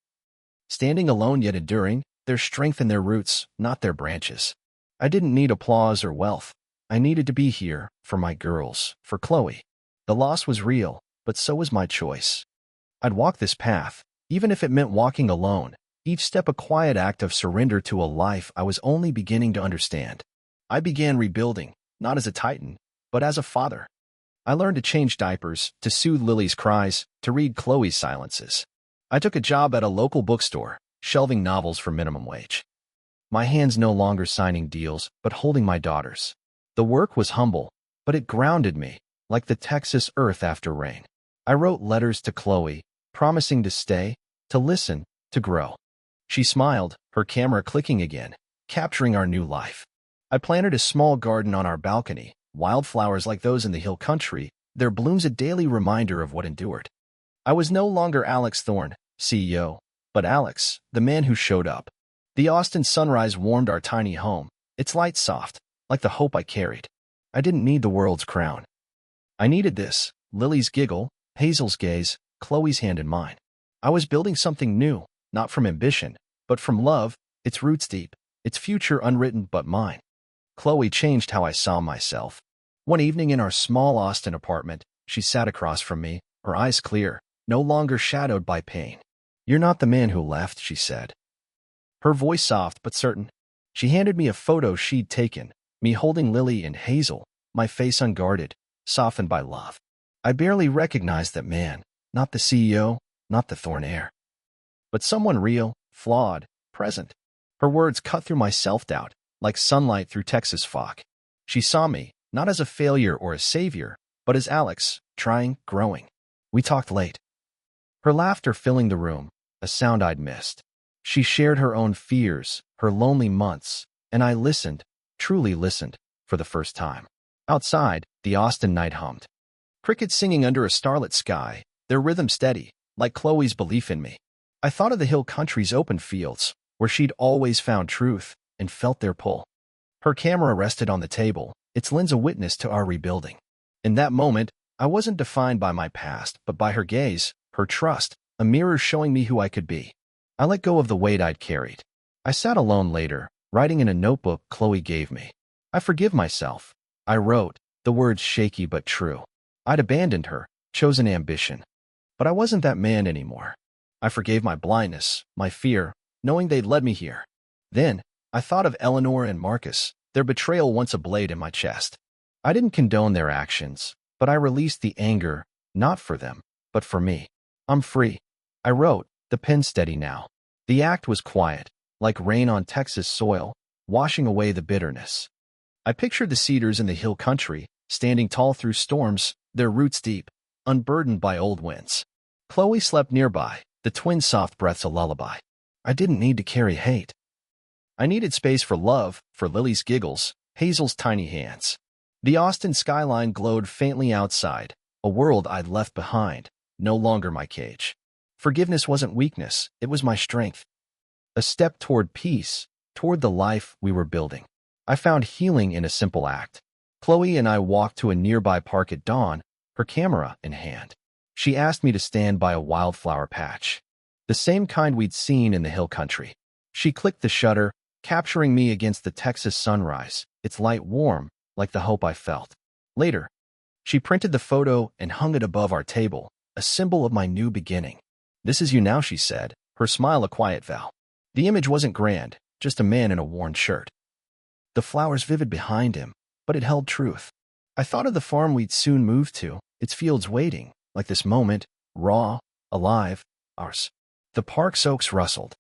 standing alone yet enduring, their strength in their roots, not their branches. I didn't need applause or wealth. I needed to be here, for my girls, for Chloe. The loss was real, but so was my choice. I'd walk this path, even if it meant walking alone, each step a quiet act of surrender to a life I was only beginning to understand. I began rebuilding, not as a titan, but as a father. I learned to change diapers, to soothe Lily's cries, to read Chloe's silences. I took a job at a local bookstore, shelving novels for minimum wage. My hands no longer signing deals, but holding my daughters. The work was humble, but it grounded me, like the Texas earth after rain. I wrote letters to Chloe, promising to stay, to listen, to grow. She smiled, her camera clicking again, capturing our new life. I planted a small garden on our balcony, wildflowers like those in the hill country, their blooms a daily reminder of what endured. I was no longer Alex Thorne, CEO, but Alex, the man who showed up. The Austin sunrise warmed our tiny home, its light soft, like the hope I carried. I didn't need the world's crown. I needed this, Lily's giggle, Hazel's gaze, Chloe's hand in mine. I was building something new, not from ambition, but from love, its roots deep, its future unwritten but mine. Chloe changed how I saw myself. One evening in our small Austin apartment, she sat across from me, her eyes clear, no longer shadowed by pain. "You're not the man who left," she said. Her voice soft but certain. She handed me a photo she'd taken, me holding Lily and Hazel, my face unguarded, softened by love. I barely recognized that man, not the CEO, not the Thorne heir, but someone real, flawed, present. Her words cut through my self-doubt, like sunlight through Texas fog. She saw me, not as a failure or a savior, but as Alex, trying, growing. We talked late, her laughter filling the room, a sound I'd missed. She shared her own fears, her lonely months, and I listened, truly listened, for the first time. Outside, the Austin night hummed. Crickets singing under a starlit sky, their rhythm steady, like Chloe's belief in me. I thought of the hill country's open fields, where she'd always found truth, and felt their pull. Her camera rested on the table, its lens a witness to our rebuilding. In that moment, I wasn't defined by my past, but by her gaze, her trust, a mirror showing me who I could be. I let go of the weight I'd carried. I sat alone later, writing in a notebook Chloe gave me. "I forgive myself," I wrote, the words shaky but true. I'd abandoned her, chosen ambition. But I wasn't that man anymore. I forgave my blindness, my fear, knowing they'd led me here. Then, I thought of Eleanor and Marcus, their betrayal once a blade in my chest. I didn't condone their actions, but I released the anger, not for them, but for me. I'm free. I wrote, the pen steady now. The act was quiet, like rain on Texas soil, washing away the bitterness. I pictured the cedars in the hill country, standing tall through storms, their roots deep, unburdened by old winds. Chloe slept nearby, the twin soft breaths a lullaby. I didn't need to carry hate. I needed space for love, for Lily's giggles, Hazel's tiny hands. The Austin skyline glowed faintly outside, a world I'd left behind, no longer my cage. Forgiveness wasn't weakness, it was my strength. A step toward peace, toward the life we were building. I found healing in a simple act. Chloe and I walked to a nearby park at dawn, her camera in hand. She asked me to stand by a wildflower patch, the same kind we'd seen in the hill country. She clicked the shutter, capturing me against the Texas sunrise, its light warm, like the hope I felt. Later, she printed the photo and hung it above our table, a symbol of my new beginning. "This is you now," she said, her smile a quiet vow. The image wasn't grand, just a man in a worn shirt. The flowers vivid behind him, but it held truth. I thought of the farm we'd soon move to, its fields waiting, like this moment, raw, alive, ours. The park's oaks rustled,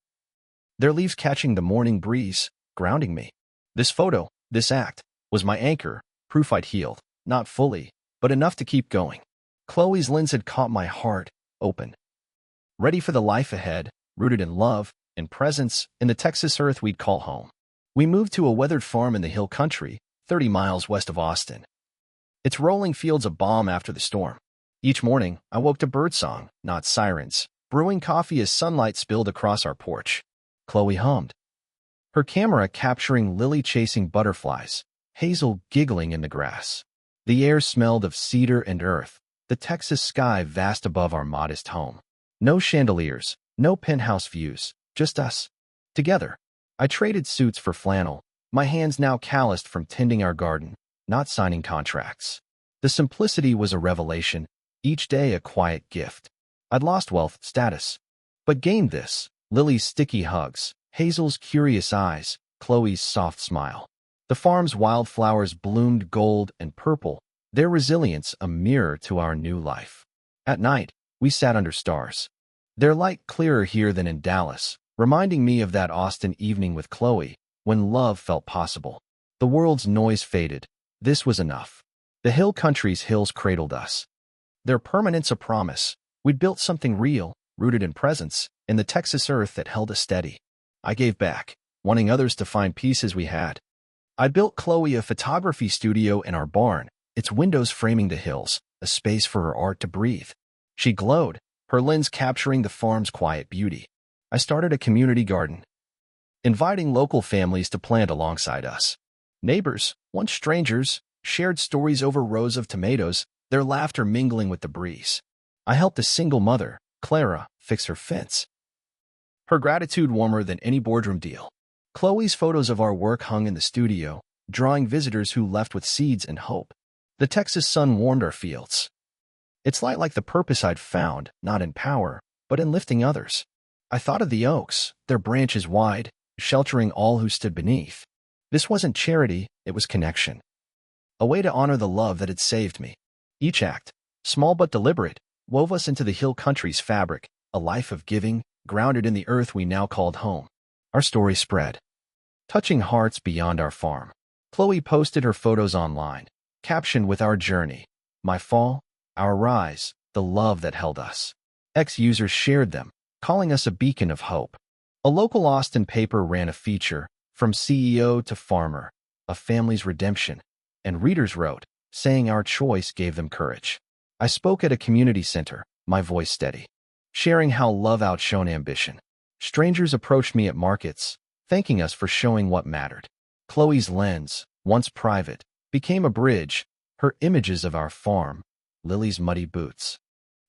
their leaves catching the morning breeze, grounding me. This photo, this act, was my anchor, proof I'd healed, not fully, but enough to keep going. Chloe's lens had caught my heart, open, ready for the life ahead, rooted in love, in presence, in the Texas earth we'd call home. We moved to a weathered farm in the hill country, 30 miles west of Austin. Its rolling fields a balm after the storm. Each morning, I woke to birdsong, not sirens, brewing coffee as sunlight spilled across our porch. Chloe hummed, her camera capturing lily-chasing butterflies, Hazel giggling in the grass. The air smelled of cedar and earth, the Texas sky vast above our modest home. No chandeliers, no penthouse views, just us. Together. I traded suits for flannel, my hands now calloused from tending our garden, not signing contracts. The simplicity was a revelation, each day a quiet gift. I'd lost wealth, status, but gained this: Lily's sticky hugs, Hazel's curious eyes, Chloe's soft smile. The farm's wildflowers bloomed gold and purple, their resilience a mirror to our new life. At night, we sat under stars, their light clearer here than in Dallas, reminding me of that Austin evening with Chloe, when love felt possible. The world's noise faded. This was enough. The hill country's hills cradled us, their permanence a promise. We'd built something real, rooted in presence, in the Texas earth that held us steady. I gave back, wanting others to find pieces we had. I built Chloe a photography studio in our barn, its windows framing the hills, a space for her art to breathe. She glowed, her lens capturing the farm's quiet beauty. I started a community garden, inviting local families to plant alongside us. Neighbors, once strangers, shared stories over rows of tomatoes, their laughter mingling with the breeze. I helped a single mother, Clara, fix her fence, her gratitude warmer than any boardroom deal. Chloe's photos of our work hung in the studio, drawing visitors who left with seeds and hope. The Texas sun warmed our fields, its light like the purpose I'd found, not in power, but in lifting others. I thought of the oaks, their branches wide, sheltering all who stood beneath. This wasn't charity, it was connection. A way to honor the love that had saved me. Each act, small but deliberate, wove us into the hill country's fabric, a life of giving, grounded in the earth we now called home. Our story spread, touching hearts beyond our farm. Chloe posted her photos online, captioned with our journey, my fall, our rise, the love that held us. Ex-users shared them, calling us a beacon of hope. A local Austin paper ran a feature, From CEO to Farmer, a family's redemption, and readers wrote, saying our choice gave them courage. I spoke at a community center, my voice steady, sharing how love outshone ambition. Strangers approached me at markets, thanking us for showing what mattered. Chloe's lens, once private, became a bridge, her images of our farm, Lily's muddy boots,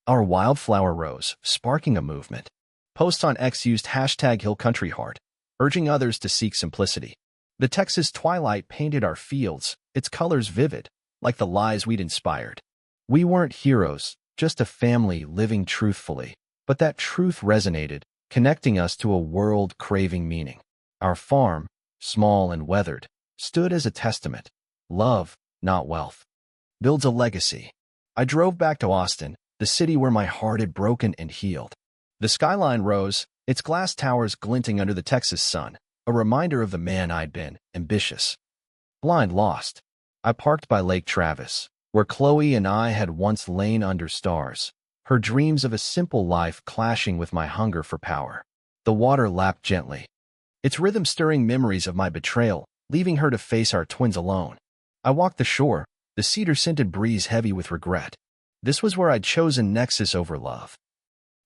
our wildflower rows, sparking a movement. Posts on X used #HillCountryHeart, urging others to seek simplicity. The Texas twilight painted our fields, its colors vivid, like the lives we'd inspired. We weren't heroes, just a family living truthfully, but that truth resonated, connecting us to a world craving meaning. Our farm, small and weathered, stood as a testament. Love, not wealth, builds a legacy. I drove back to Austin, the city where my heart had broken and healed. The skyline rose, its glass towers glinting under the Texas sun, a reminder of the man I'd been, ambitious, blind, lost. I parked by Lake Travis, where Chloe and I had once lain under stars, her dreams of a simple life clashing with my hunger for power. The water lapped gently, its rhythm stirring memories of my betrayal, leaving her to face our twins alone. I walked the shore, the cedar-scented breeze heavy with regret. This was where I'd chosen Nexus over love,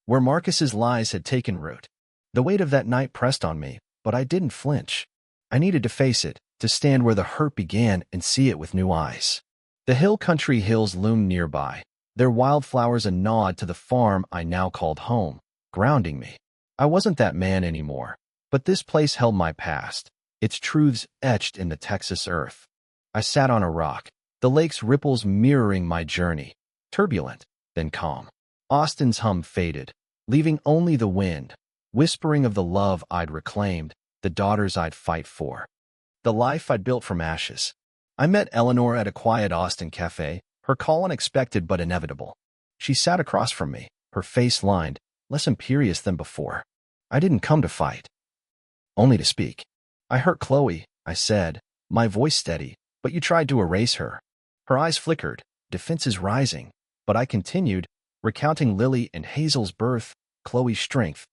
where Marcus's lies had taken root. The weight of that night pressed on me, but I didn't flinch. I needed to face it, to stand where the hurt began and see it with new eyes. The hill country hills loomed nearby, their wildflowers a nod to the farm I now called home, grounding me. I wasn't that man anymore, but this place held my past, its truths etched in the Texas earth. I sat on a rock, the lake's ripples mirroring my journey, turbulent, then calm. Austin's hum faded, leaving only the wind, whispering of the love I'd reclaimed, the daughters I'd fight for, the life I'd built from ashes. I met Eleanor at a quiet Austin cafe, her call unexpected but inevitable. She sat across from me, her face lined, less imperious than before. I didn't come to fight, only to speak. I hurt Chloe, I said, my voice steady, but you tried to erase her. Her eyes flickered, defenses rising, but I continued, recounting Lily and Hazel's birth, Chloe's strength.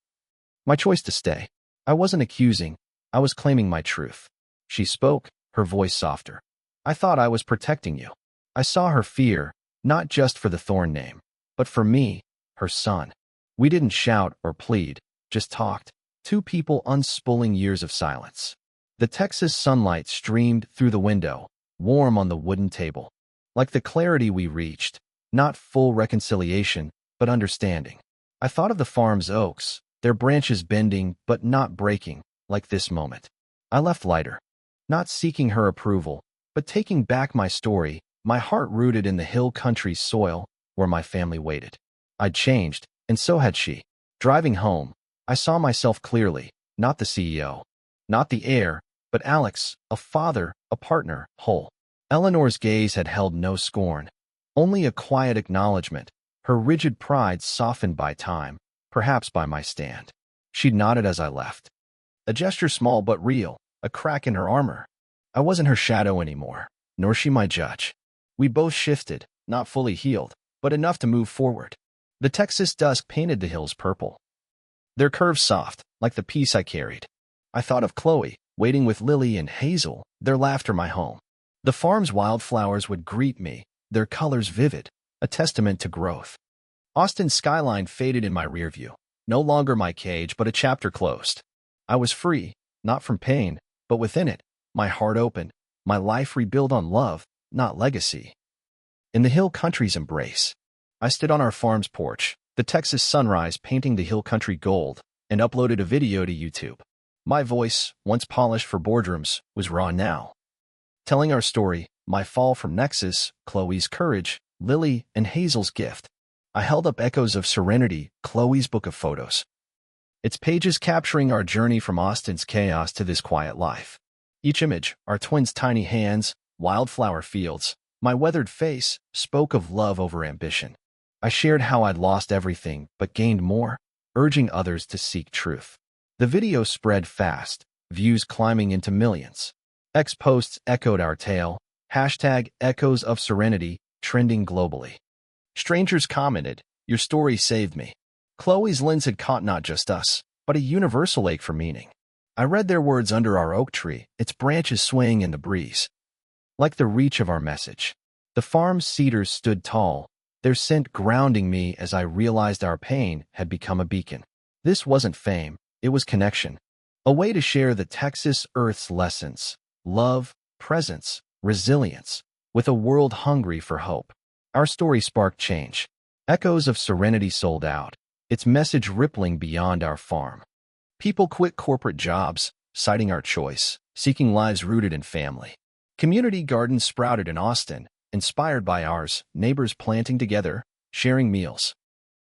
My choice to stay. I wasn't accusing, I was claiming my truth. She spoke, her voice softer. I thought I was protecting you. I saw her fear, not just for the Thorne name, but for me, her son. We didn't shout or plead, just talked. Two people unspooling years of silence. The Texas sunlight streamed through the window, warm on the wooden table. Like the clarity we reached, not full reconciliation, but understanding. I thought of the farm's oaks, their branches bending but not breaking, like this moment. I left lighter, not seeking her approval, but taking back my story, my heart rooted in the hill country soil where my family waited. I'd changed, and so had she. Driving home, I saw myself clearly, not the CEO, not the heir, but Alex, a father, a partner, whole. Eleanor's gaze had held no scorn, only a quiet acknowledgement, her rigid pride softened by time, perhaps by my stand. She nodded as I left. A gesture small but real, a crack in her armor. I wasn't her shadow anymore, nor she my judge. We both shifted, not fully healed, but enough to move forward. The Texas dusk painted the hills purple, their curves soft, like the peace I carried. I thought of Chloe, waiting with Lily and Hazel, their laughter my home. The farm's wildflowers would greet me, their colors vivid, a testament to growth. Austin's skyline faded in my rearview, no longer my cage, but a chapter closed. I was free, not from pain, but within it, my heart open, my life rebuilt on love, not legacy. In the hill country's embrace, I stood on our farm's porch, the Texas sunrise painting the hill country gold, and uploaded a video to YouTube. My voice, once polished for boardrooms, was raw now. Telling our story, my fall from Nexus, Chloe's courage, Lily and Hazel's gift. I held up echoes of serenity, Chloe's book of photos. Its pages capturing our journey from Austin's chaos to this quiet life. Each image, our twins' tiny hands, wildflower fields, my weathered face, spoke of love over ambition. I shared how I'd lost everything but gained more, urging others to seek truth. The video spread fast, views climbing into millions. X posts echoed our tale, hashtag echoes of serenity, trending globally. Strangers commented, "Your story saved me." Chloe's lens had caught not just us, but a universal ache for meaning. I read their words under our oak tree, its branches swaying in the breeze. Like the reach of our message. The farm's cedars stood tall, their scent grounding me as I realized our pain had become a beacon. This wasn't fame, it was connection. A way to share the Texas Earth's lessons, love, presence, resilience, with a world hungry for hope. Our story sparked change. Echoes of Serenity sold out, its message rippling beyond our farm. People quit corporate jobs, citing our choice, seeking lives rooted in family. Community gardens sprouted in Austin, inspired by ours, neighbors planting together, sharing meals.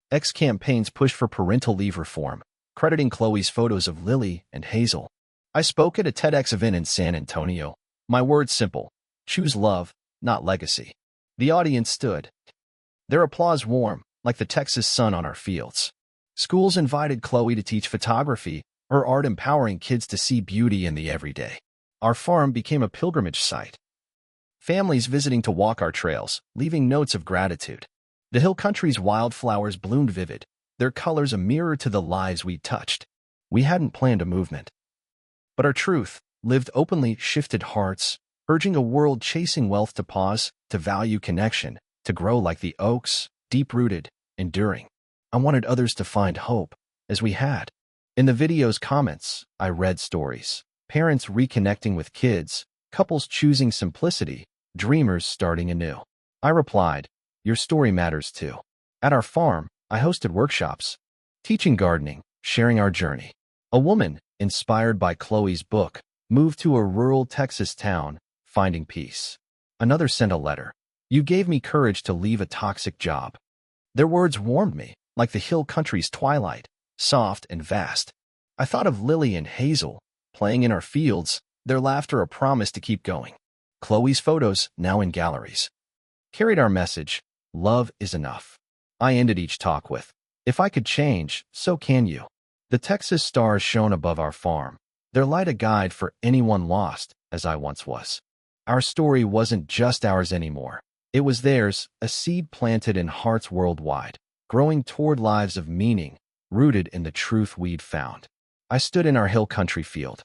X campaigns pushed for parental leave reform, crediting Chloe's photos of Lily and Hazel. I spoke at a TEDx event in San Antonio. My words simple: choose love, not legacy. The audience stood, their applause warm, like the Texas sun on our fields. Schools invited Chloe to teach photography, her art empowering kids to see beauty in the everyday. Our farm became a pilgrimage site. Families visiting to walk our trails, leaving notes of gratitude. The hill country's wildflowers bloomed vivid, their colors a mirror to the lives we touched. We hadn't planned a movement, but our truth, lived openly, shifted hearts, urging a world chasing wealth to pause, to value connection, to grow like the oaks, deep-rooted, enduring. I wanted others to find hope, as we had. In the video's comments, I read stories. Parents reconnecting with kids, couples choosing simplicity, dreamers starting anew. I replied, "Your story matters too." At our farm, I hosted workshops, teaching gardening, sharing our journey. A woman, inspired by Chloe's book, moved to a rural Texas town, finding peace. Another sent a letter. "You gave me courage to leave a toxic job." Their words warmed me, like the hill country's twilight, soft and vast. I thought of Lily and Hazel, playing in our fields, their laughter a promise to keep going. Chloe's photos, now in galleries, carried our message, love is enough. I ended each talk with, if I could change, so can you. The Texas stars shone above our farm, their light a guide for anyone lost, as I once was. Our story wasn't just ours anymore. It was theirs, a seed planted in hearts worldwide, growing toward lives of meaning, rooted in the truth we'd found. I stood in our hill country field,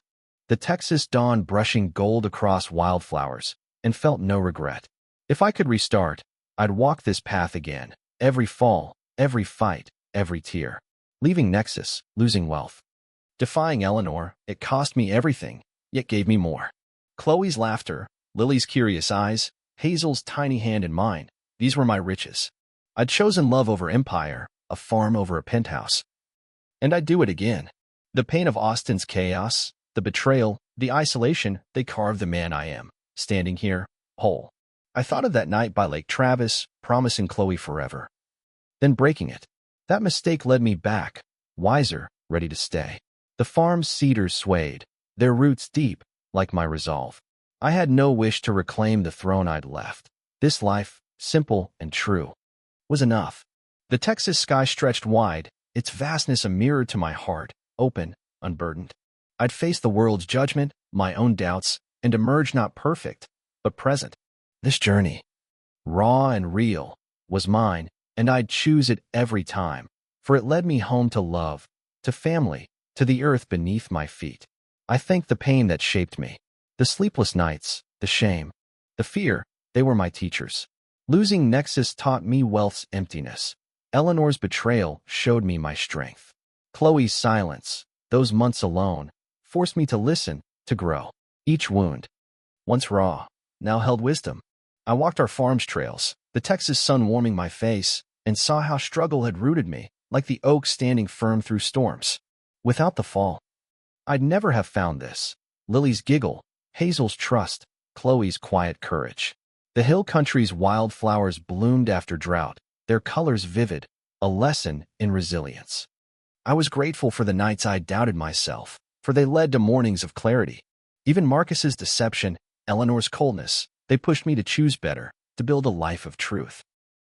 the Texas dawn brushing gold across wildflowers, and felt no regret. If I could restart, I'd walk this path again, every fall, every fight, every tear. Leaving Nexus, losing wealth. Defying Eleanor, it cost me everything, yet gave me more. Chloe's laughter, Lily's curious eyes, Hazel's tiny hand in mine, these were my riches. I'd chosen love over empire, a farm over a penthouse. And I'd do it again. The pain of Austin's chaos, the betrayal, the isolation, they carved the man I am, standing here, whole. I thought of that night by Lake Travis, promising Chloe forever. Then breaking it. That mistake led me back, wiser, ready to stay. The farm's cedars swayed, their roots deep, like my resolve. I had no wish to reclaim the throne I'd left. This life, simple and true, was enough. The Texas sky stretched wide, its vastness a mirror to my heart, open, unburdened. I'd face the world's judgment, my own doubts, and emerge not perfect, but present. This journey, raw and real, was mine, and I'd choose it every time, for it led me home to love, to family, to the earth beneath my feet. I thank the pain that shaped me. The sleepless nights, the shame, the fear, they were my teachers. Losing Nexus taught me wealth's emptiness. Eleanor's betrayal showed me my strength. Chloe's silence, those months alone, forced me to listen, to grow. Each wound, once raw, now held wisdom. I walked our farm's trails, the Texas sun warming my face, and saw how struggle had rooted me, like the oak standing firm through storms. Without the fall, I'd never have found this. Lily's giggle, Hazel's trust, Chloe's quiet courage. The hill country's wildflowers bloomed after drought, their colors vivid, a lesson in resilience. I was grateful for the nights I doubted myself, for they led to mornings of clarity. Even Marcus's deception, Eleanor's coldness, they pushed me to choose better, to build a life of truth.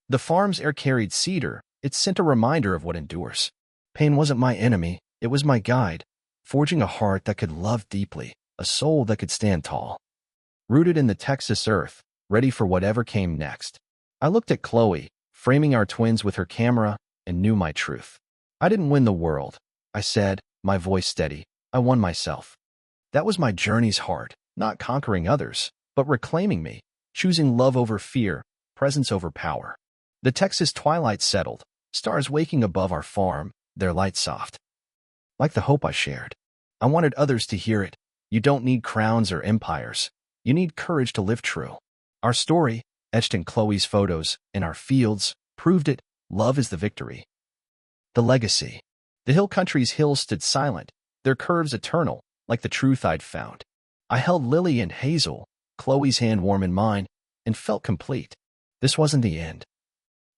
The farm's air carried cedar, it sent a reminder of what endures. Pain wasn't my enemy, it was my guide, forging a heart that could love deeply, a soul that could stand tall. Rooted in the Texas earth, ready for whatever came next. I looked at Chloe, framing our twins with her camera, and knew my truth. I didn't win the world, I said, my voice steady. I won myself. That was my journey's heart, not conquering others, but reclaiming me, choosing love over fear, presence over power. The Texas twilight settled, stars waking above our farm, their light soft. Like the hope I shared. I wanted others to hear it. You don't need crowns or empires. You need courage to live true. Our story, etched in Chloe's photos, in our fields, proved it. Love is the victory. The legacy. The hill country's hills stood silent, their curves eternal, like the truth I'd found. I held Lily and Hazel, Chloe's hand warm in mine, and felt complete. This wasn't the end,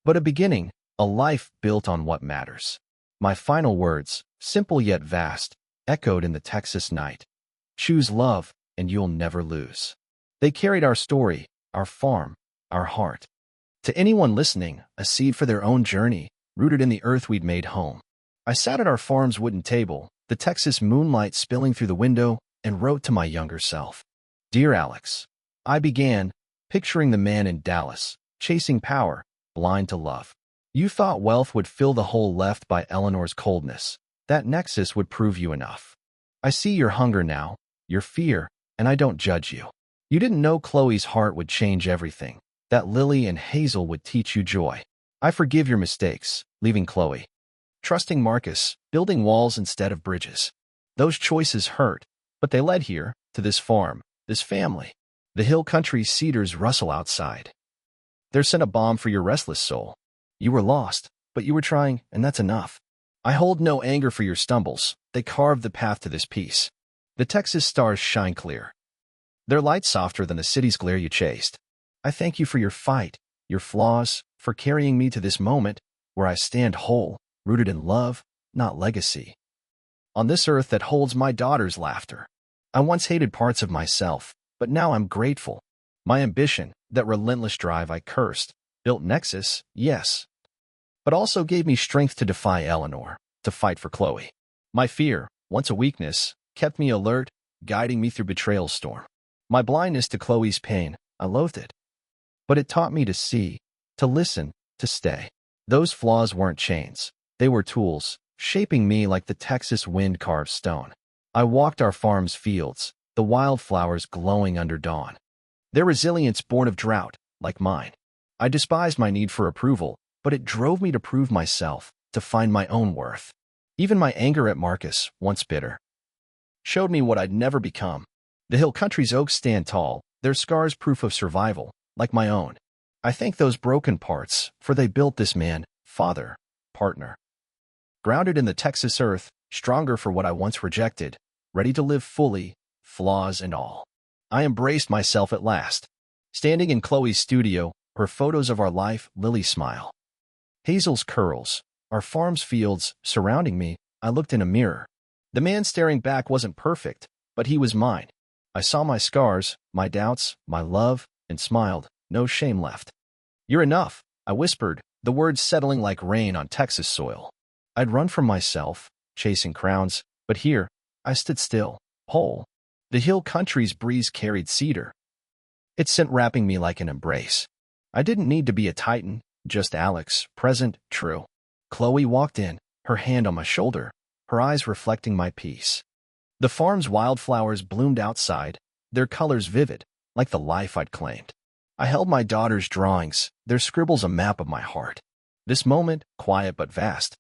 but a beginning, a life built on what matters. My final words, simple yet vast, echoed in the Texas night. Choose love, and you'll never lose. They carried our story, our farm, our heart. To anyone listening, a seed for their own journey, rooted in the earth we'd made home. I sat at our farm's wooden table, the Texas moonlight spilling through the window, and wrote to my younger self. Dear Alex, I began, picturing the man in Dallas, chasing power, blind to love. You thought wealth would fill the hole left by Eleanor's coldness. That Nexus would prove you enough. I see your hunger now, your fear, and I don't judge you. You didn't know Chloe's heart would change everything, that Lily and Hazel would teach you joy. I forgive your mistakes, leaving Chloe. Trusting Marcus, building walls instead of bridges. Those choices hurt, but they led here, to this farm, this family. The hill country's cedars rustle outside. There sent a balm for your restless soul. You were lost, but you were trying, and that's enough. I hold no anger for your stumbles. They carved the path to this peace. The Texas stars shine clear. Their light softer than the city's glare you chased. I thank you for your fight, your flaws, for carrying me to this moment where I stand whole, rooted in love, not legacy. On this earth that holds my daughter's laughter. I once hated parts of myself, but now I'm grateful. My ambition, that relentless drive I cursed, built Nexus, yes, but also gave me strength to defy Eleanor, to fight for Chloe. My fear, once a weakness, kept me alert, guiding me through betrayal's storm. My blindness to Chloe's pain, I loathed it. But it taught me to see, to listen, to stay. Those flaws weren't chains. They were tools, shaping me like the Texas wind carved stone. I walked our farm's fields, the wildflowers glowing under dawn. Their resilience born of drought, like mine. I despised my need for approval, but it drove me to prove myself, to find my own worth. Even my anger at Marcus, once bitter, showed me what I'd never become. The hill country's oaks stand tall, their scars proof of survival, like my own. I thank those broken parts, for they built this man, father, partner. Grounded in the Texas earth, stronger for what I once rejected, ready to live fully, flaws and all. I embraced myself at last. Standing in Chloe's studio, her photos of our life, Lily's smile, Hazel's curls, our farm's fields surrounding me, I looked in a mirror. The man staring back wasn't perfect, but he was mine. I saw my scars, my doubts, my love, and smiled, no shame left. You're enough, I whispered, the words settling like rain on Texas soil. I'd run from myself, chasing crowns, but here, I stood still, whole. The hill country's breeze carried cedar. It sent wrapping me like an embrace. I didn't need to be a titan, just Alex, present, true. Chloe walked in, her hand on my shoulder, her eyes reflecting my peace. The farm's wildflowers bloomed outside, their colors vivid, like the life I'd claimed. I held my daughter's drawings, their scribbles a map of my heart. This moment, quiet but vast,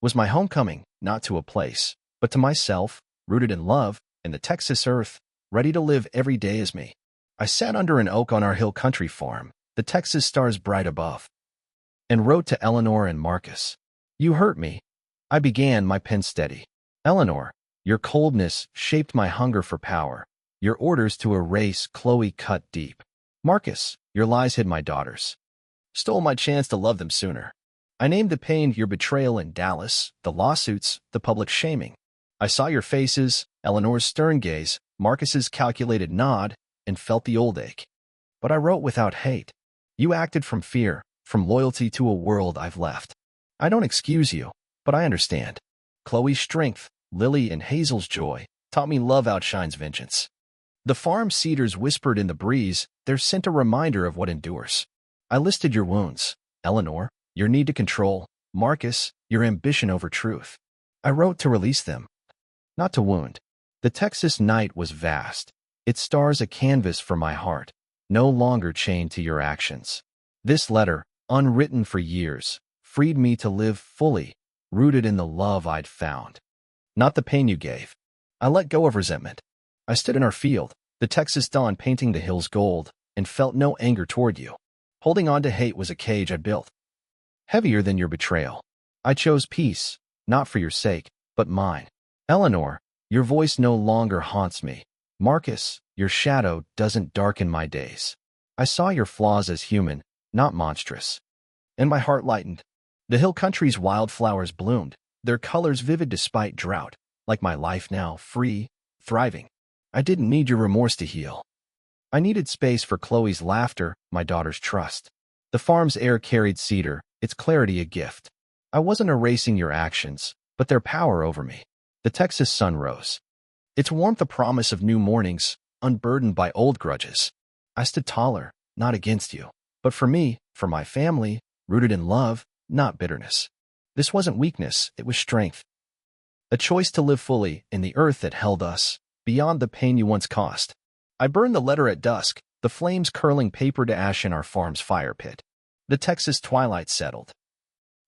was my homecoming, not to a place, but to myself, rooted in love, in the Texas earth, ready to live every day as me. I sat under an oak on our hill country farm, the Texas stars bright above, and wrote to Eleanor and Marcus. You hurt me. I began, my pen steady. Eleanor, your coldness shaped my hunger for power. Your orders to erase Chloe cut deep. Marcus, your lies hid my daughters. Stole my chance to love them sooner. I named the pain your betrayal in Dallas, the lawsuits, the public shaming. I saw your faces, Eleanor's stern gaze, Marcus's calculated nod, and felt the old ache. But I wrote without hate. You acted from fear, from loyalty to a world I've left. I don't excuse you, but I understand. Chloe's strength, Lily and Hazel's joy, taught me love outshines vengeance. The farm cedars whispered in the breeze, their scent a reminder of what endures. I listed your wounds, Eleanor, your need to control, Marcus, your ambition over truth. I wrote to release them, not to wound. The Texas night was vast, its stars a canvas for my heart, no longer chained to your actions. This letter, unwritten for years, freed me to live fully, rooted in the love I'd found, not the pain you gave. I let go of resentment. I stood in our field, the Texas dawn painting the hills gold, and felt no anger toward you. Holding on to hate was a cage I built, heavier than your betrayal. I chose peace, not for your sake, but mine. Eleanor, your voice no longer haunts me. Marcus, your shadow doesn't darken my days. I saw your flaws as human, not monstrous. And my heart lightened. The hill country's wildflowers bloomed, their colors vivid despite drought, like my life now, free, thriving. I didn't need your remorse to heal. I needed space for Chloe's laughter, my daughter's trust. The farm's air carried cedar, its clarity a gift. I wasn't erasing your actions, but their power over me. The Texas sun rose, its warmth a promise of new mornings, unburdened by old grudges. I stood taller, not against you, but for me, for my family, rooted in love, not bitterness. This wasn't weakness, it was strength. A choice to live fully in the earth that held us, beyond the pain you once caused. I burned the letter at dusk, the flames curling paper to ash in our farm's fire pit. The Texas twilight settled,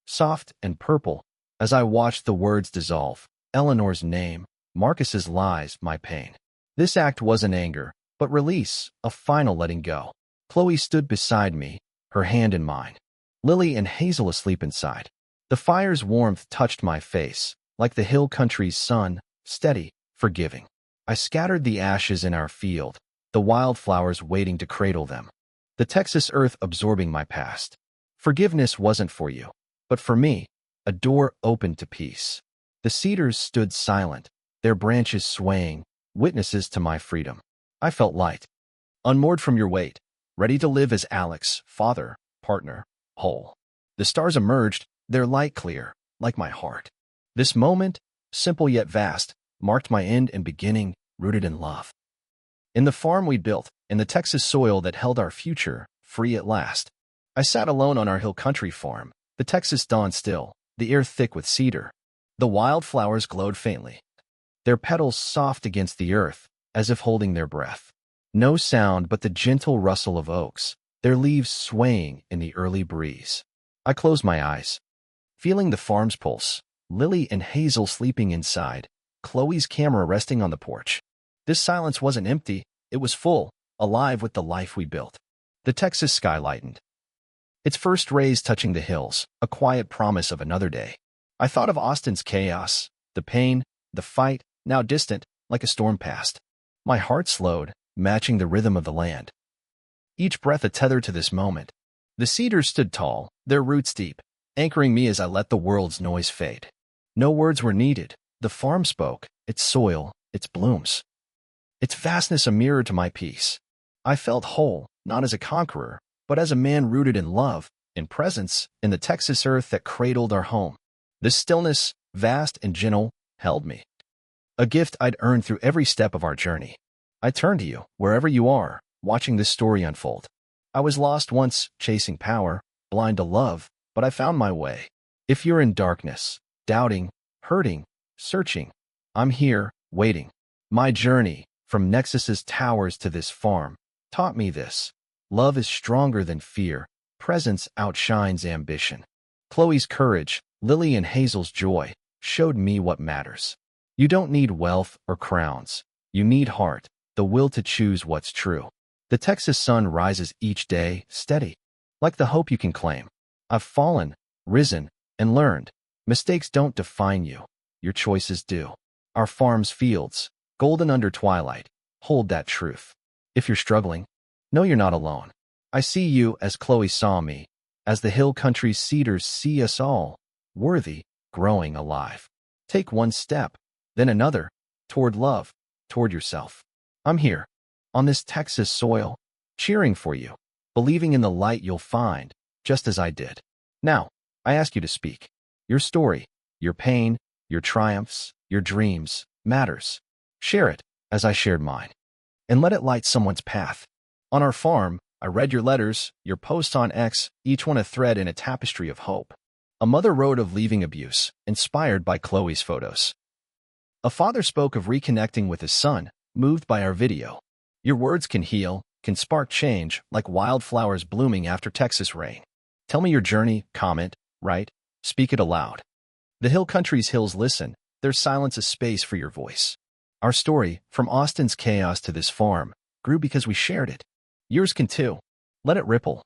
soft and purple, as I watched the words dissolve. Eleanor's name, Marcus's lies, my pain. This act wasn't anger, but release, a final letting go. Chloe stood beside me, her hand in mine. Lily and Hazel asleep inside. The fire's warmth touched my face, like the hill country's sun, steady, forgiving. I scattered the ashes in our field, the wildflowers waiting to cradle them. The Texas earth absorbing my past. Forgiveness wasn't for you, but for me, a door opened to peace. The cedars stood silent, their branches swaying, witnesses to my freedom. I felt light, unmoored from your weight, ready to live as Alex, father, partner, whole. The stars emerged, their light clear, like my heart. This moment, simple yet vast, marked my end and beginning, rooted in love. In the farm we built, in the Texas soil that held our future, free at last. I sat alone on our hill country farm, the Texas dawn still, the air thick with cedar. The wildflowers glowed faintly, their petals soft against the earth, as if holding their breath. No sound but the gentle rustle of oaks, their leaves swaying in the early breeze. I closed my eyes, feeling the farm's pulse, Lily and Hazel sleeping inside, Chloe's camera resting on the porch. This silence wasn't empty, it was full, alive with the life we built. The Texas sky lightened, its first rays touching the hills, a quiet promise of another day. I thought of Austin's chaos, the pain, the fight, now distant, like a storm past. My heart slowed, matching the rhythm of the land. Each breath a tether to this moment. The cedars stood tall, their roots deep, anchoring me as I let the world's noise fade. No words were needed. The farm spoke, its soil, its blooms, its vastness a mirror to my peace. I felt whole, not as a conqueror, but as a man rooted in love, in presence, in the Texas earth that cradled our home. This stillness, vast and gentle, held me. A gift I'd earned through every step of our journey. I turn to you, wherever you are, watching this story unfold. I was lost once, chasing power, blind to love, but I found my way. If you're in darkness, doubting, hurting, searching, I'm here, waiting. My journey, from Nexus's towers to this farm, taught me this. Love is stronger than fear. Presence outshines ambition. Chloe's courage, Lily and Hazel's joy, showed me what matters. You don't need wealth or crowns. You need heart, the will to choose what's true. The Texas sun rises each day, steady, like the hope you can claim. I've fallen, risen, and learned. Mistakes don't define you. Your choices do. Our farm's fields, golden under twilight, hold that truth. If you're struggling, know you're not alone. I see you as Chloe saw me, as the hill country's cedars see us all, worthy, growing alive. Take one step, then another, toward love, toward yourself. I'm here, on this Texas soil, cheering for you, believing in the light you'll find, just as I did. Now, I ask you to speak. Your story, your pain, your triumphs, your dreams, matters. Share it, as I shared mine, and let it light someone's path. On our farm, I read your letters, your posts on X, each one a thread in a tapestry of hope. A mother wrote of leaving abuse, inspired by Chloe's photos. A father spoke of reconnecting with his son, moved by our video. Your words can heal, can spark change, like wildflowers blooming after Texas rain. Tell me your journey, comment, write, speak it aloud. The hill country's hills listen, there's silence a space for your voice. Our story, from Austin's chaos to this farm, grew because we shared it. Yours can too. Let it ripple.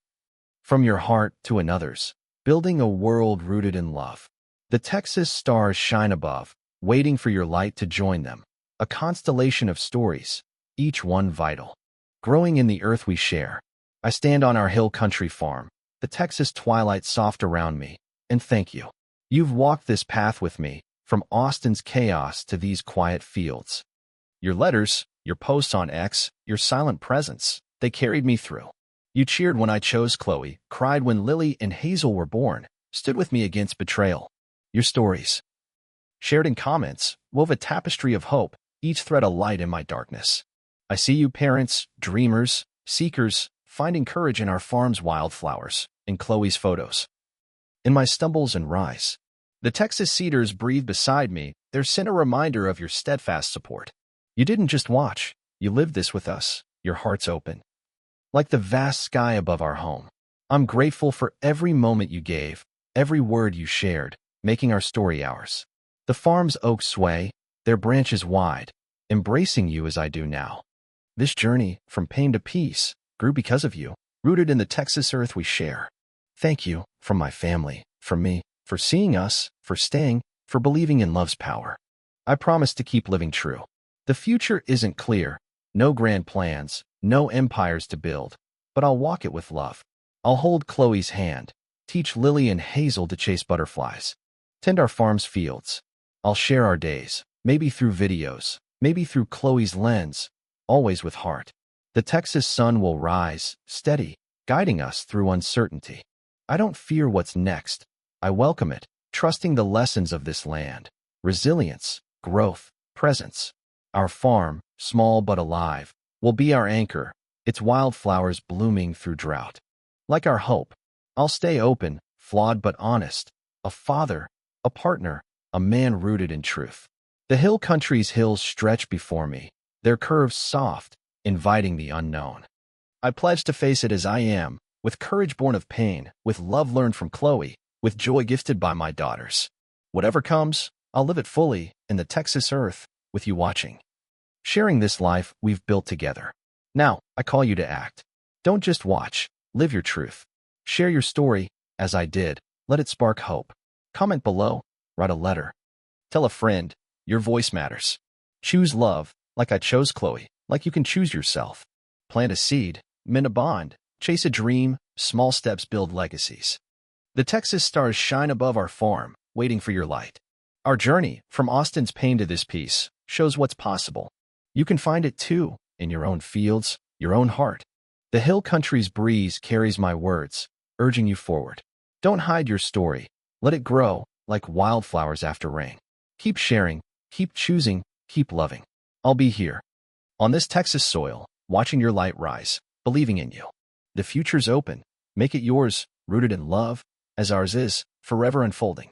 From your heart to another's, building a world rooted in love. The Texas stars shine above, waiting for your light to join them. A constellation of stories, each one vital. Growing in the earth we share. I stand on our hill country farm, the Texas twilight soft around me, and thank you. You've walked this path with me, from Austin's chaos to these quiet fields. Your letters, your posts on X, your silent presence, they carried me through. You cheered when I chose Chloe, cried when Lily and Hazel were born, stood with me against betrayal. Your stories, shared in comments, wove a tapestry of hope, each thread a light in my darkness. I see you parents, dreamers, seekers, finding courage in our farm's wildflowers, in Chloe's photos. In my stumbles and rise, the Texas cedars breathe beside me, their scent a reminder of your steadfast support. You didn't just watch, you lived this with us, your hearts open. Like the vast sky above our home. I'm grateful for every moment you gave, every word you shared, making our story ours. The farm's oaks sway, their branches wide, embracing you as I do now. This journey, from pain to peace, grew because of you, rooted in the Texas earth we share. Thank you, from my family, from me, for seeing us, for staying, for believing in love's power. I promise to keep living true. The future isn't clear, no grand plans, no empires to build, but I'll walk it with love. I'll hold Chloe's hand, teach Lily and Hazel to chase butterflies, tend our farm's fields. I'll share our days, maybe through videos, maybe through Chloe's lens, always with heart. The Texas sun will rise, steady, guiding us through uncertainty. I don't fear what's next. I welcome it, trusting the lessons of this land. Resilience, growth, presence. Our farm, small but alive, will be our anchor, its wildflowers blooming through drought. Like our hope, I'll stay open, flawed but honest, a father, a partner, a man rooted in truth. The hill country's hills stretch before me, their curves soft, inviting the unknown. I pledge to face it as I am, with courage born of pain, with love learned from Chloe, with joy gifted by my daughters. Whatever comes, I'll live it fully, in the Texas earth, with you watching. Sharing this life we've built together. Now, I call you to act. Don't just watch, live your truth. Share your story, as I did, let it spark hope. Comment below, write a letter. Tell a friend, your voice matters. Choose love, like I chose Chloe, like you can choose yourself. Plant a seed, mend a bond, chase a dream, small steps build legacies. The Texas stars shine above our farm, waiting for your light. Our journey, from Austin's pain to this peace, shows what's possible. You can find it too, in your own fields, your own heart. The hill country's breeze carries my words, urging you forward. Don't hide your story. Let it grow, like wildflowers after rain. Keep sharing, keep choosing, keep loving. I'll be here, on this Texas soil, watching your light rise, believing in you. The future's open. Make it yours, rooted in love, as ours is, forever unfolding.